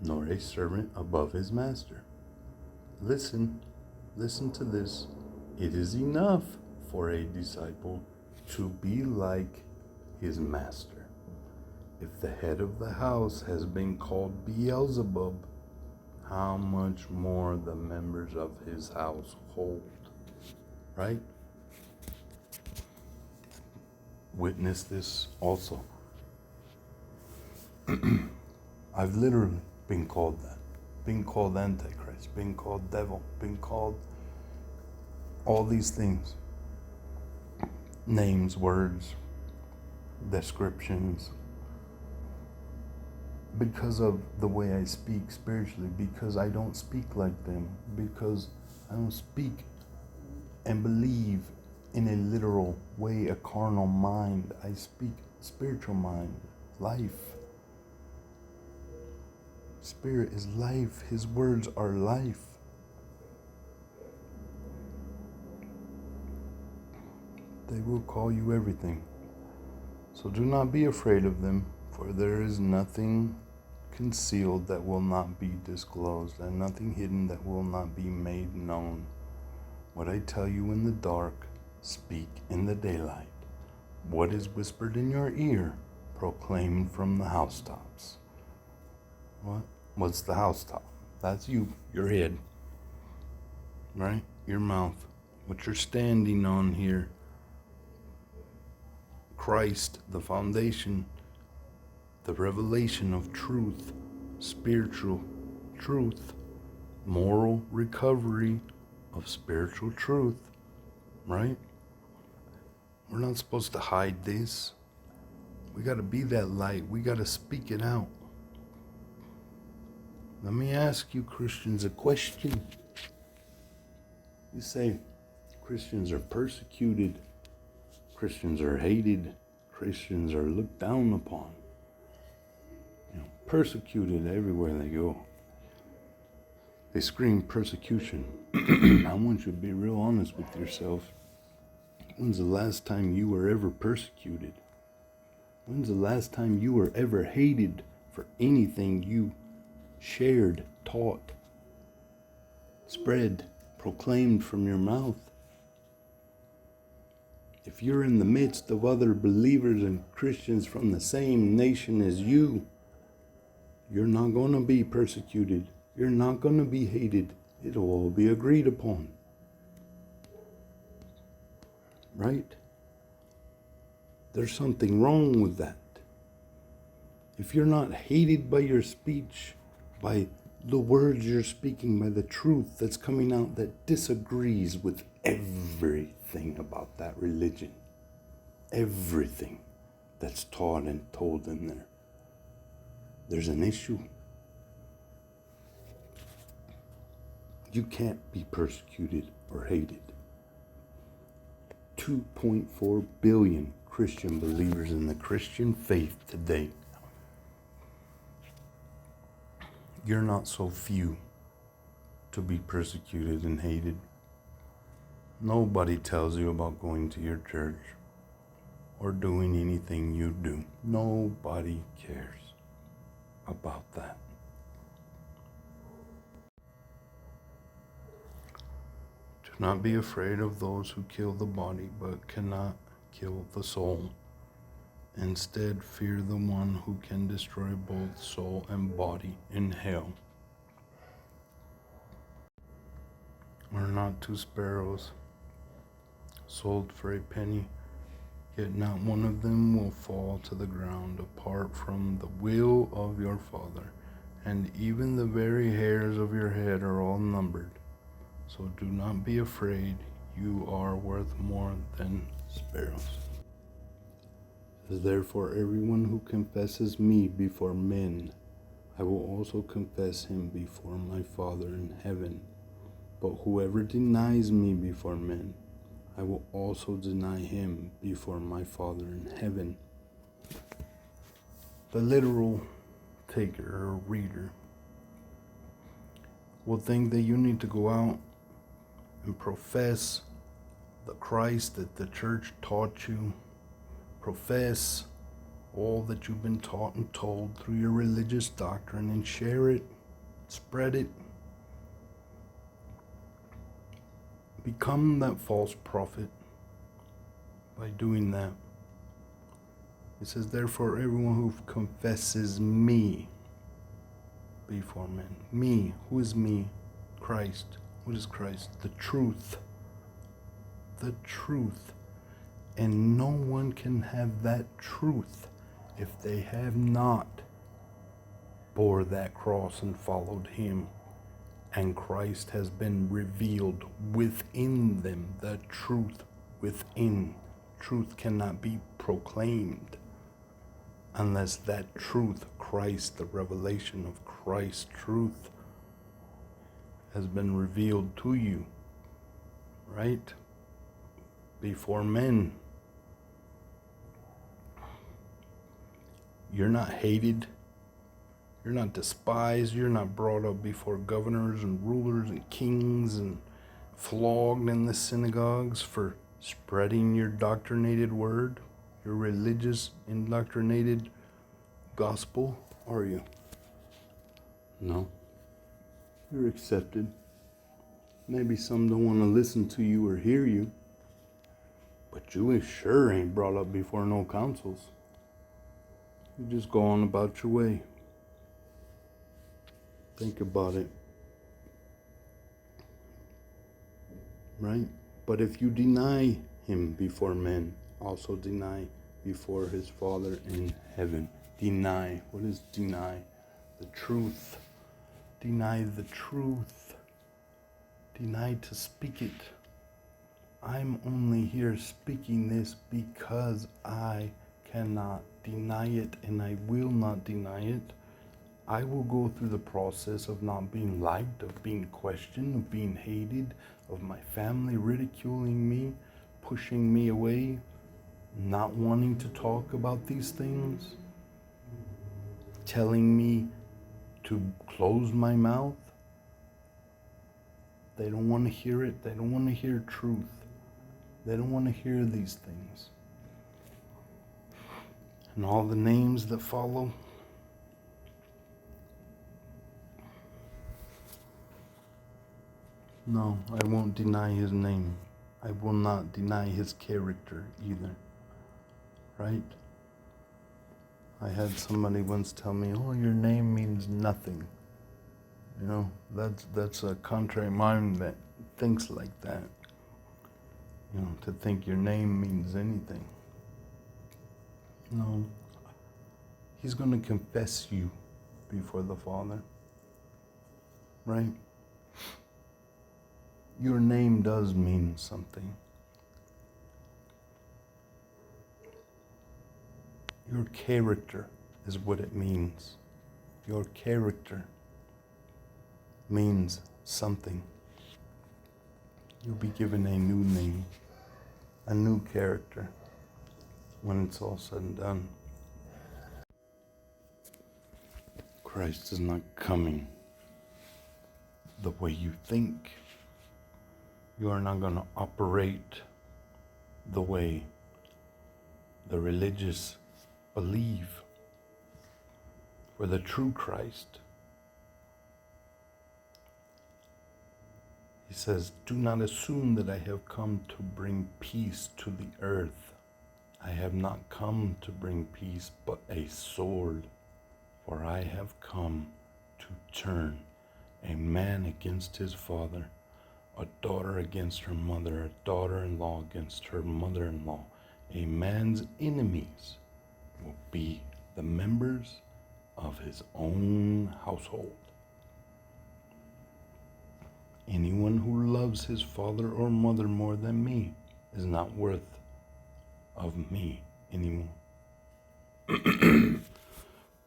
nor a servant above his master. Listen to this. It is enough for a disciple to be like his master. If the head of the house has been called Beelzebub, how much more the members of his household, right? Witness this also. I've literally been called that. Been called Antichrist, been called devil, been called all these things. Names, words, descriptions. Because of the way I speak spiritually, because I don't speak like them, because I don't speak and believe in a literal way, a carnal mind. I speak spiritual mind, life. Spirit is life. His words are life. They will call you everything. So do not be afraid of them, for there is nothing concealed that will not be disclosed, and nothing hidden that will not be made known. What I tell you in the dark, speak in the daylight. What is whispered in your ear, proclaim from the housetops. What? What's the housetop? That's you, your head, right? Your mouth. What you're standing on here. Christ, the foundation, the revelation of truth, spiritual truth, moral recovery of spiritual truth, right? We're not supposed to hide this. We got to be that light. We got to speak it out. Let me ask you Christians a question. You say Christians are persecuted, Christians are hated, Christians are looked down upon. Persecuted everywhere they go. They scream persecution. I want you to be real honest with yourself. When's the last time you were ever persecuted? When's the last time you were ever hated for anything you shared, taught, spread, proclaimed from your mouth? If you're in the midst of other believers and Christians from the same nation as you, you're not going to be persecuted. You're not going to be hated. It'll all be agreed upon. Right? There's something wrong with that. If you're not hated by your speech, by the words you're speaking, by the truth that's coming out that disagrees with everything about that religion, everything that's taught and told in there, there's an issue. You can't be persecuted or hated. 2.4 billion Christian believers in the Christian faith today. You're not so few to be persecuted and hated. Nobody tells you about going to your church or doing anything you do. Nobody cares about that. Do not be afraid of those who kill the body but cannot kill the soul. Instead, fear the one who can destroy both soul and body in hell. Are not 2 sparrows sold for a penny, Yet not one of them will fall to the ground apart from the will of your Father. And even the very hairs of your head are all numbered. So do not be afraid, you are worth more than sparrows. Therefore, everyone who confesses me before men, I will also confess him before my Father in heaven. But whoever denies me before men, I will also deny him before my Father in heaven. The literal taker or reader will think that you need to go out and profess the Christ that the church taught you, profess all that you've been taught and told through your religious doctrine, and share it, spread it. Become that false prophet by doing that. It says, therefore, everyone who confesses me before men. Me. Who is me? Christ. What is Christ? The truth. The truth. And no one can have that truth if they have not bore that cross and followed him. And Christ has been revealed within them. The truth within. Truth cannot be proclaimed unless that truth, Christ, the revelation of Christ's truth, has been revealed to you, right? Before men. You're not hated. You're not despised. You're not brought up before governors and rulers and kings and flogged in the synagogues for spreading your doctrinated word, your religious indoctrinated gospel, are you? No. You're accepted. Maybe some don't want to listen to you or hear you, but you sure ain't brought up before no councils. You just go on about your way. Think about it. Right? But if you deny him before men, also deny before his Father in heaven. Deny. What is deny? The truth. Deny the truth. Deny to speak it. I'm only here speaking this because I cannot deny it, and I will not deny it. I will go through the process of not being liked, of being questioned, of being hated, of my family ridiculing me, pushing me away, not wanting to talk about these things, telling me to close my mouth. They don't want to hear it. They don't want to hear truth. They don't want to hear these things. And all the names that follow. No, I won't deny his name. I will not deny his character either. Right? I had somebody once tell me, oh, your name means nothing. You know, that's a contrary mind that thinks like that. You know, to think your name means anything. No. He's going to confess you before the Father. Right? Your name does mean something. Your character is what it means. Your character means something. You'll be given a new name, a new character, when it's all said and done. Christ is not coming the way you think. You are not going to operate the way the religious believe. For the true Christ, he says, do not assume that I have come to bring peace to the earth. I have not come to bring peace, but a sword. For I have come to turn a man against his father, a daughter against her mother, a daughter-in-law against her mother-in-law, A man's enemies will be the members of his own household. Anyone who loves his father or mother more than me is not worth of me anymore.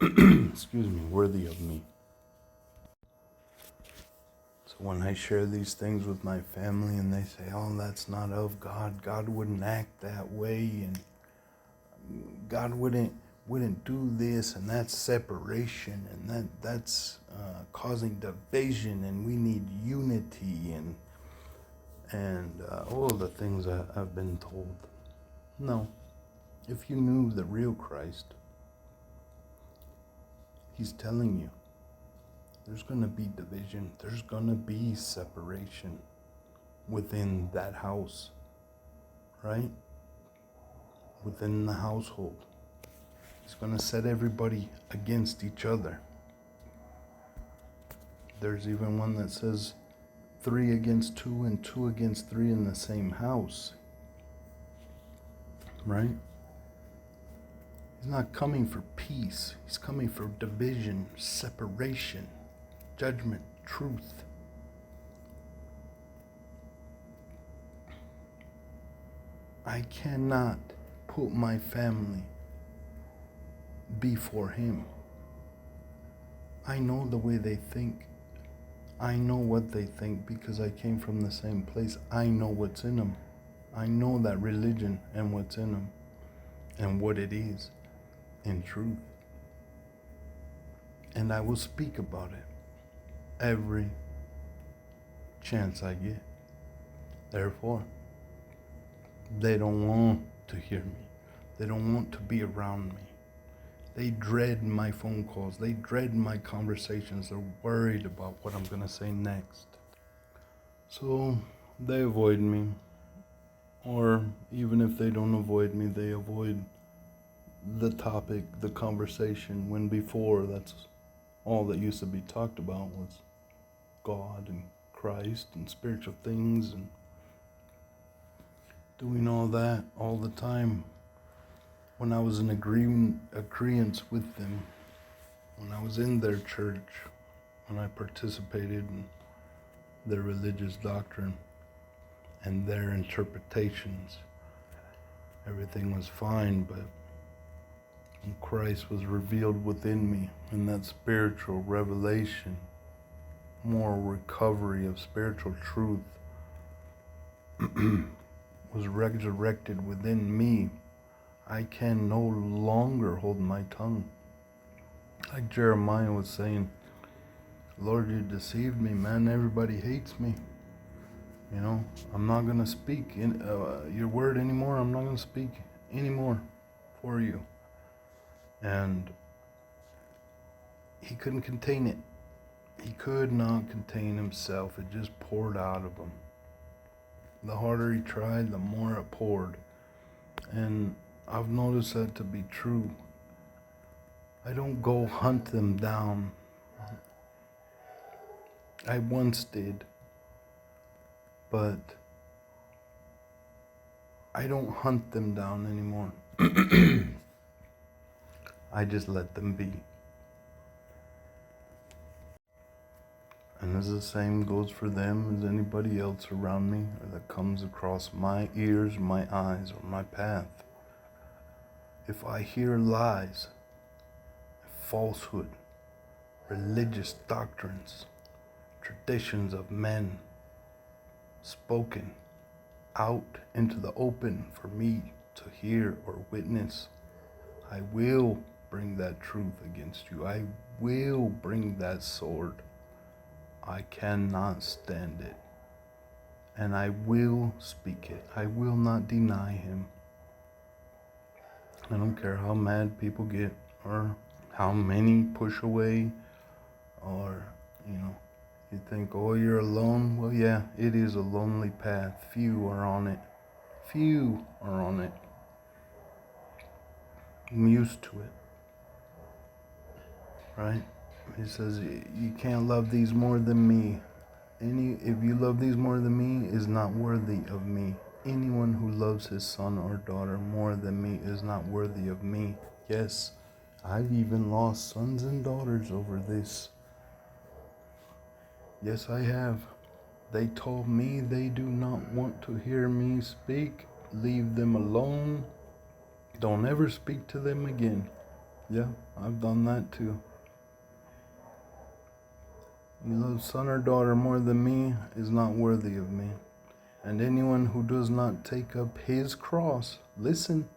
Excuse me, worthy of me. So when I share these things with my family and they say, oh, that's not of God, God wouldn't act that way, and God wouldn't do this, and that's separation, and that's causing division, and we need unity, and all of the things I've been told. No, if you knew the real Christ, he's telling you there's going to be division, there's going to be separation within that house, right? Within the household. He's going to set everybody against each other. There's even one that says 3 against 2 and 2 against 3 in the same house, right? He's not coming for peace. He's coming for division, separation, judgment, truth. I cannot put my family before him. I know the way they think. I know what they think because I came from the same place. I know what's in them. I know that religion and what's in them and what it is in truth. And I will speak about it every chance I get. Therefore, they don't want to hear me. They don't want to be around me. They dread my phone calls. They dread my conversations. They're worried about what I'm going to say next. So they avoid me. Or even if they don't avoid me, they avoid the topic, the conversation, when before that's all that used to be talked about was God and Christ and spiritual things and doing all that all the time. When I was in agreement with them, when I was in their church, when I participated in their religious doctrine and their interpretations, everything was fine, but when Christ was revealed within me in that spiritual revelation, moral recovery of spiritual truth was resurrected within me, I can no longer hold my tongue. Like Jeremiah was saying, Lord, you deceived me, man. Everybody hates me. You know, I'm not going to speak in your word anymore. I'm not going to speak anymore for you. And he couldn't contain it. He could not contain himself. It just poured out of him. The harder he tried, the more it poured. And I've noticed that to be true. I don't go hunt them down. I once did. But I don't hunt them down anymore. I just let them be. And as the same goes for them as anybody else around me or that comes across my ears, my eyes, or my path. If I hear lies, falsehood, religious doctrines, traditions of men spoken out into the open for me to hear or witness, I will bring that truth against you. I will bring that sword. I cannot stand it. And I will speak it. I will not deny him. I don't care how mad people get or how many push away or, you think, oh, you're alone. Well, yeah, it is a lonely path. Few are on it. Few are on it. I'm used to it. Right? He says, you can't love these more than me. If you love these more than me, is not worthy of me. anyone who loves his son or daughter more than me is not worthy of me. Yes, I've even lost sons and daughters over this. Yes, I have. They told me they do not want to hear me speak. Leave them alone. Don't ever speak to them again. Yeah, I've done that too. You love son or daughter more than me is not worthy of me. And anyone who does not take up his cross, listen,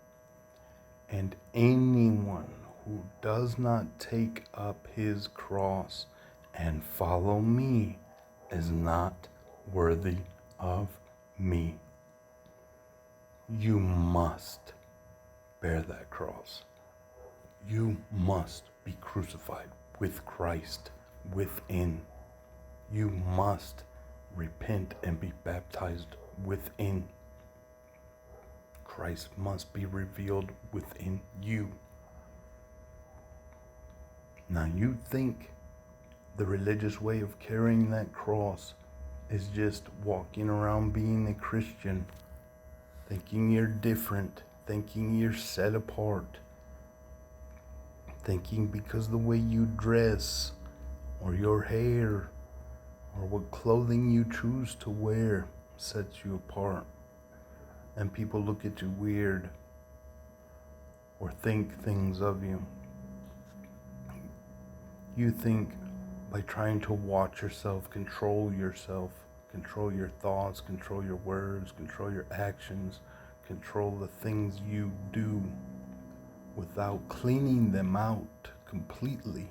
and anyone who does not take up his cross and follow me is not worthy of me. You must bear that cross. You must be crucified with Christ within. You must repent and be baptized within. Christ must be revealed within you. Now you think the religious way of carrying that cross is just walking around being a Christian, thinking you're different, thinking you're set apart, thinking because the way you dress or your hair or what clothing you choose to wear sets you apart, and people look at you weird or think things of you. You think by trying to watch yourself, control your thoughts, control your words, control your actions, control the things you do without cleaning them out completely.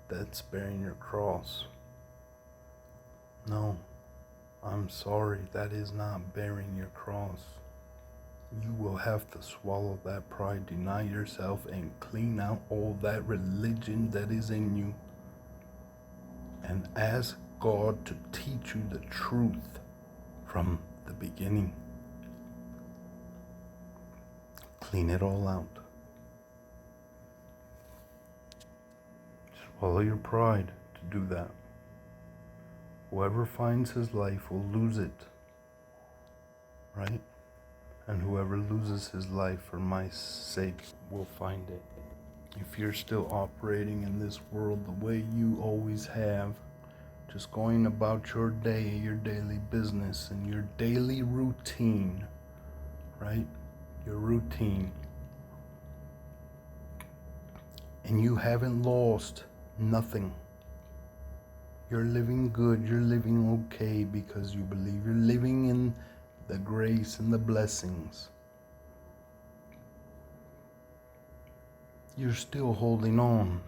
That's bearing your cross. No, I'm sorry, that is not bearing your cross. You will have to swallow that pride, deny yourself, and clean out all that religion that is in you. And ask God to teach you the truth from the beginning. Clean it all out. Swallow your pride to do that. Whoever finds his life will lose it, right? And whoever loses his life for my sake will find it. If you're still operating in this world the way you always have, just going about your day, your daily business, and your daily routine, right? Your routine. And you haven't lost nothing. You're living good, you're living okay because you believe you're living in the grace and the blessings. You're still holding on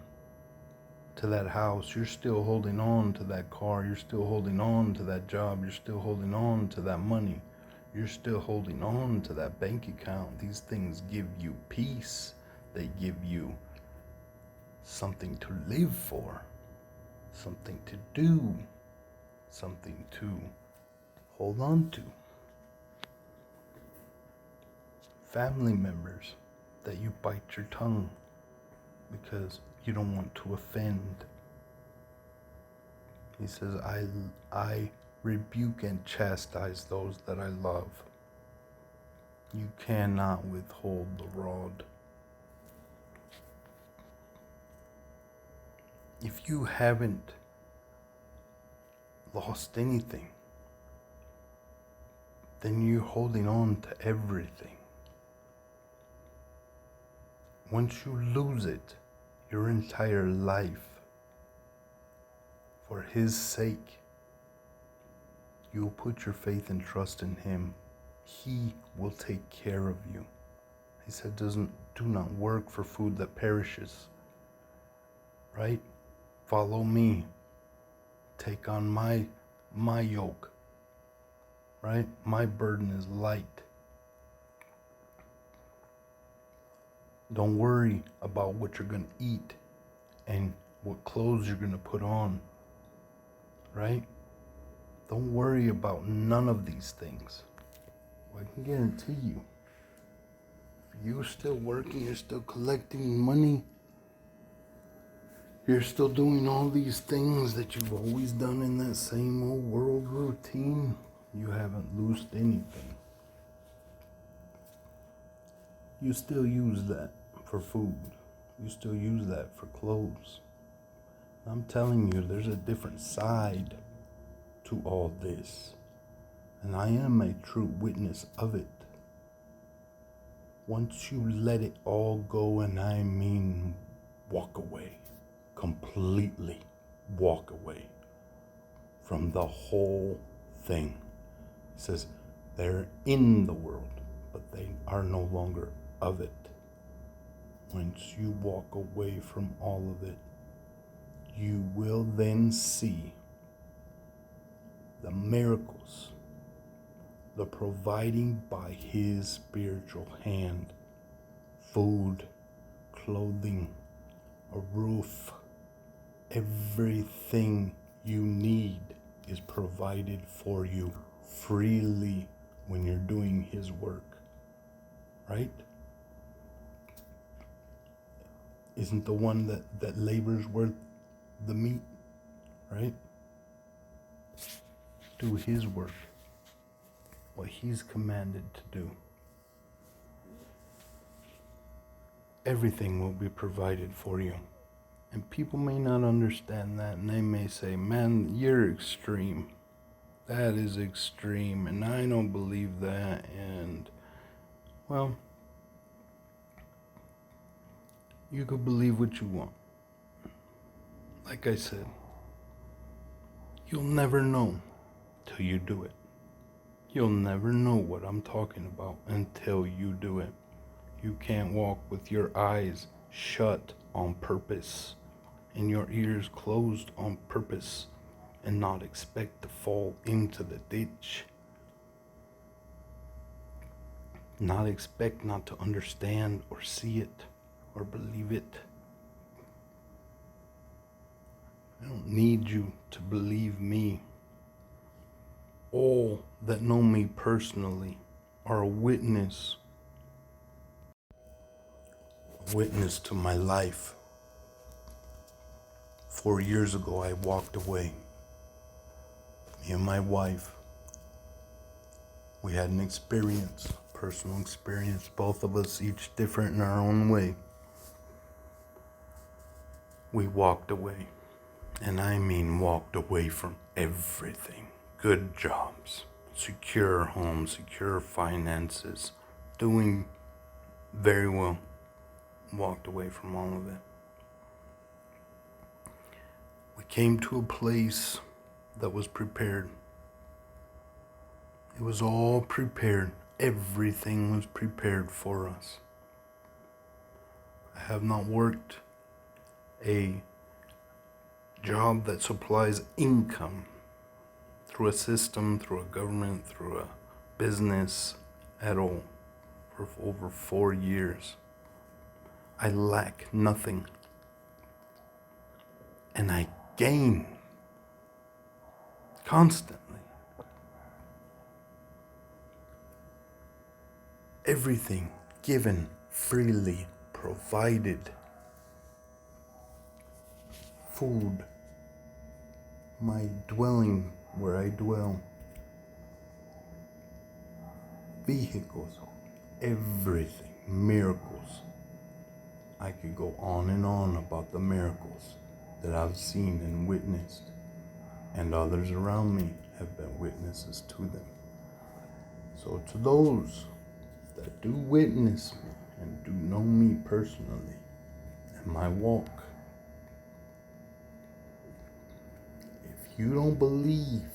to that house, you're still holding on to that car, you're still holding on to that job, you're still holding on to that money, you're still holding on to that bank account. These things give you peace, they give you something to live for, something to do, something to hold on to. Family members that you bite your tongue because you don't want to offend. He says, I rebuke and chastise those that I love. You cannot withhold the rod. If you haven't lost anything, then you're holding on to everything. Once you lose it, your entire life, for his sake, you will put your faith and trust in him. He will take care of you. He said, do not work for food that perishes, right? Follow me. Take on my yoke, right? My burden is light. Don't worry about what you're going to eat and what clothes you're going to put on, right? Don't worry about none of these things. I can guarantee you, if you're still working, you're still collecting money, you're still doing all these things that you've always done in that same old world routine, You haven't lost anything. You still use that for food. You still use that for clothes. I'm telling you, there's a different side to all this. And I am a true witness of it. Once you let it all go, and I mean walk away, completely walk away from the whole thing. It says they're in the world, but they are no longer of it. Once you walk away from all of it, you will then see the miracles, the providing by His spiritual hand, food, clothing, a roof, everything you need is provided for you freely when you're doing His work, right? Isn't the one that labors worth the meat, right? Do His work, what He's commanded to do. Everything will be provided for you. And people may not understand that, and they may say, man, you're extreme. That is extreme, and I don't believe that. And, well, you could believe what you want. Like I said, you'll never know till you do it. You'll never know what I'm talking about until you do it. You can't walk with your eyes shut on purpose and your ears closed on purpose and not expect to fall into the ditch. Not expect not to understand or see it or believe it. I don't need you to believe me. All that know me personally are a witness to my life. 4 years ago, I walked away. Me and my wife, we had an experience, personal experience, both of us each different in our own way. We walked away, and I mean walked away from everything. Good jobs, secure homes, secure finances, doing very well. Walked away from all of it. We came to a place that was prepared. It was all prepared. Everything was prepared for us. I have not worked a job that supplies income through a system, through a government, through a business at all for over 4 years. I lack nothing, and I gain constantly. Everything given freely, provided. Food, my dwelling where I dwell, vehicles, everything, miracles. I could go on and on about the miracles that I've seen and witnessed, and others around me have been witnesses to them. So to those that do witness me and do know me personally and my walk, if you don't believe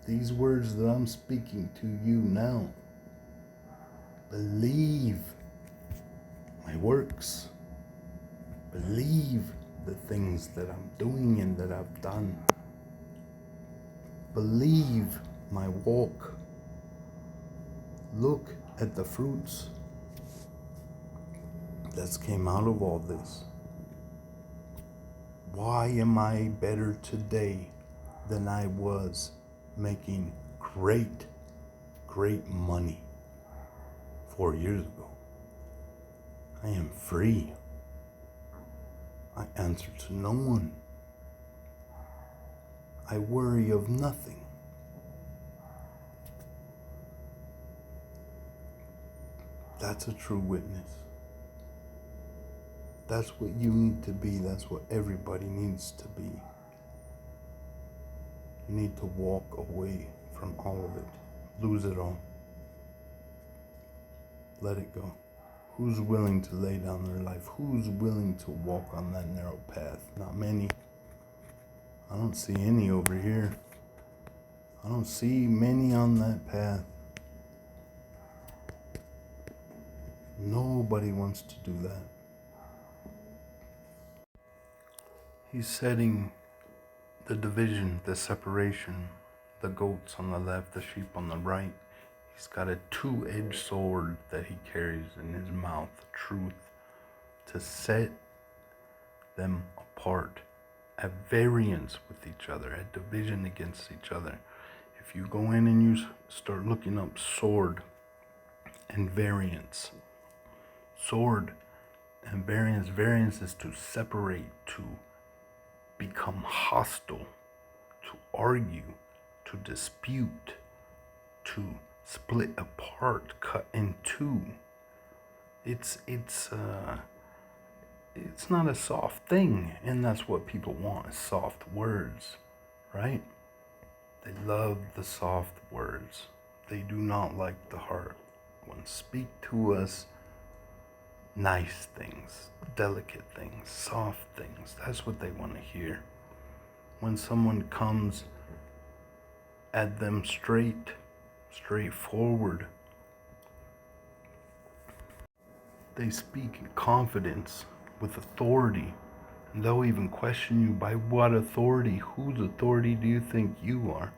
these words that I'm speaking to you now, believe my works. Believe the things that I'm doing and that I've done. Believe my walk. Look at the fruits that came out of all this. Why am I better today than I was making great money 4 years ago? I am free. I answer to no one. I worry of nothing. That's a true witness. That's what you need to be. That's what everybody needs to be. You need to walk away from all of it. Lose it all. Let it go. Who's willing to lay down their life? Who's willing to walk on that narrow path? Not many. I don't see any over here. I don't see many on that path. Nobody wants to do that. He's setting the division, the separation, the goats on the left, the sheep on the right. He's got a two-edged sword that he carries in his mouth, truth, to set them apart, at variance with each other, at division against each other. If you go in and you start looking up sword and variance, sword and variance is to separate, to become hostile, to argue, to dispute, to split apart, cut in two. It's not a soft thing, and that's what people want, is soft words, right? They love the soft words. They do not like the hard ones. Speak to us nice things, delicate things, soft things. That's what they want to hear. When someone comes at them straightforward, they speak in confidence, with authority, and they'll even question you, by what authority? Whose authority do you think you are?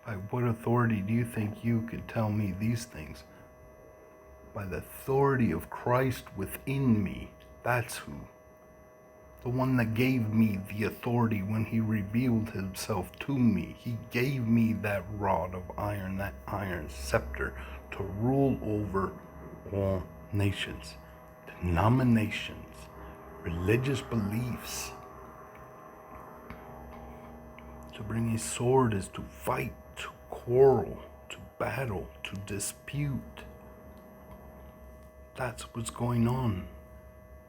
By what authority do you think you could tell me these things? By the authority of Christ within me. That's who. The one that gave me the authority when he revealed himself to me. He gave me that rod of iron, that iron scepter, to rule over all nations, denominations, religious beliefs. To bring a sword is to fight, to quarrel, to battle, to dispute. That's what's going on.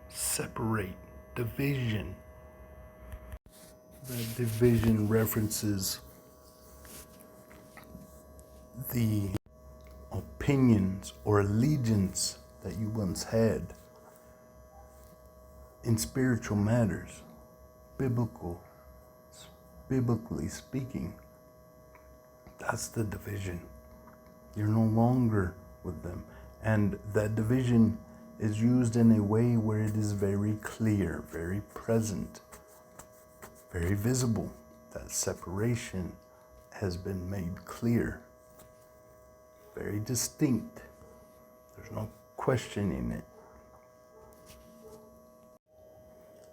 Separate, division. That division references the opinions or allegiance that you once had in spiritual matters, biblically speaking. That's the division. You're no longer with them. And that division is used in a way where it is very clear, very present, very visible. That separation has been made clear, very distinct. There's no questioning it.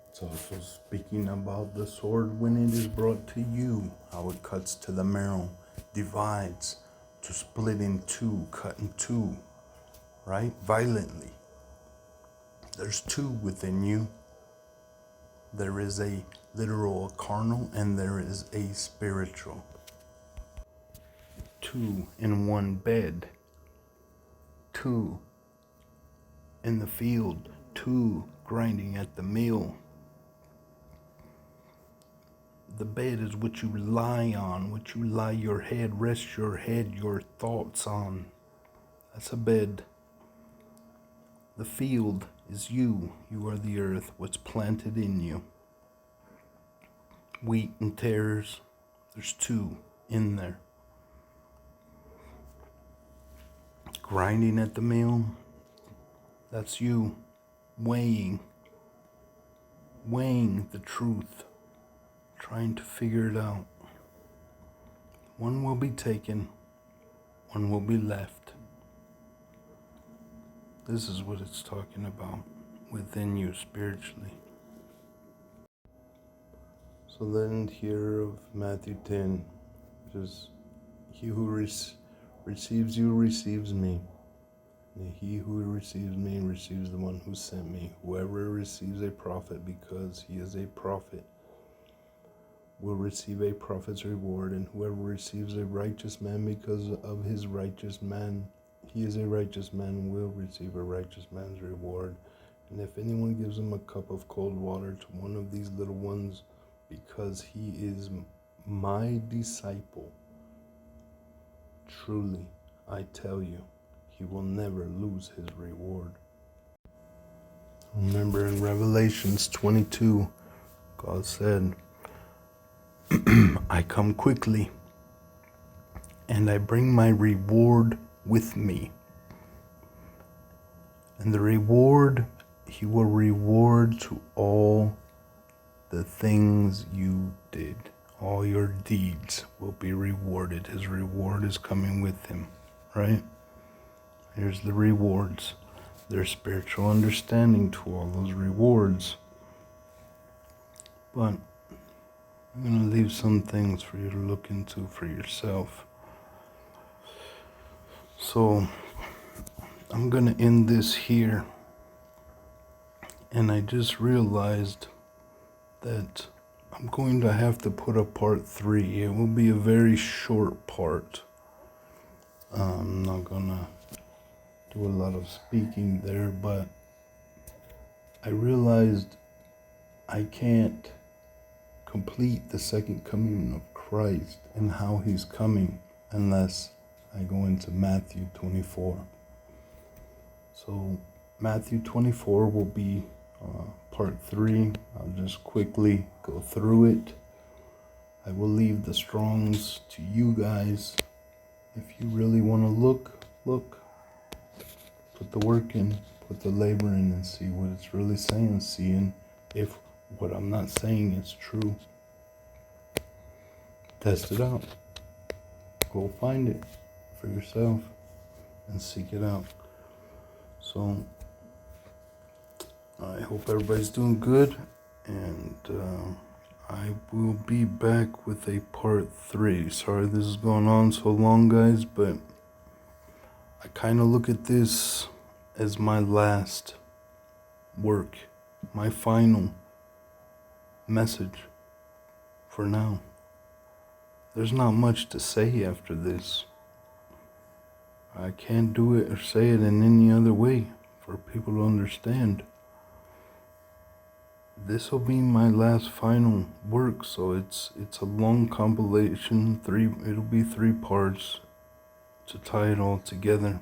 It's also speaking about the sword when it is brought to you, how it cuts to the marrow, divides, to split in two, cut in two, right? Violently. There's two within you. There is a literal, a carnal, and there is a spiritual. Two in one bed. Two in the field. Two grinding at the mill. The bed is what you lie on, what you lie your head, rest your head, your thoughts on. That's a bed. The field is you. You are the earth, what's planted in you. Wheat and tares, there's two in there. Grinding at the mill, that's you. Weighing the truth. Trying to figure it out. One will be taken, one will be left. This is what it's talking about within you spiritually. So the end here of Matthew 10, just he who receives you receives me. And he who receives me receives the one who sent me. Whoever receives a prophet because he is a prophet will receive a prophet's reward, and whoever receives a righteous man because of his righteous man, He is a righteous man, will receive a righteous man's reward. And if anyone gives him a cup of cold water to one of these little ones, because he is my disciple, truly, I tell you, he will never lose his reward. Remember in Revelations 22, God said, I come quickly, and I bring my reward with me. And the reward, he will reward to all the things you did. All your deeds will be rewarded. His reward is coming with him, right? Here's the rewards. There's spiritual understanding to all those rewards. But I'm going to leave some things for you to look into for yourself. So I'm going to end this here. And I just realized that I'm going to have to put up part 3. It will be a very short part. I'm not going to do a lot of speaking there, but I realized I can't complete the second coming of Christ and how he's coming unless I go into Matthew 24. So Matthew 24 will be part 3. I'll just quickly go through it. I will leave the Strongs to you guys. If you really want to look. Put the work in, put the labor in, and see what it's really saying. Seeing if what I'm not saying is true. Test it out. Go find it for yourself and seek it out. So I hope everybody's doing good, and I will be back with a part 3. Sorry this is going on so long, guys, but I kind of look at this as my last work, my final message for now. There's not much to say after this. I can't do it or say it in any other way for people to understand. This will be my last final work, so it's a long compilation. It'll be 3 parts to tie it all together.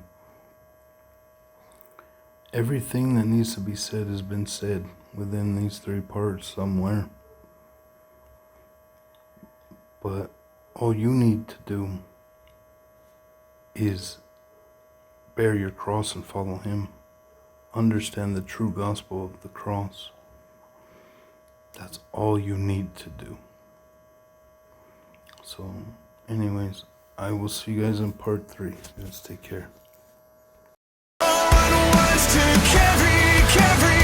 Everything that needs to be said has been said within these 3 parts somewhere. But all you need to do is bear your cross and follow him. Understand the true gospel of the cross. That's all you need to do. So, anyways, I will see you guys in part 3. Let's take care. To carry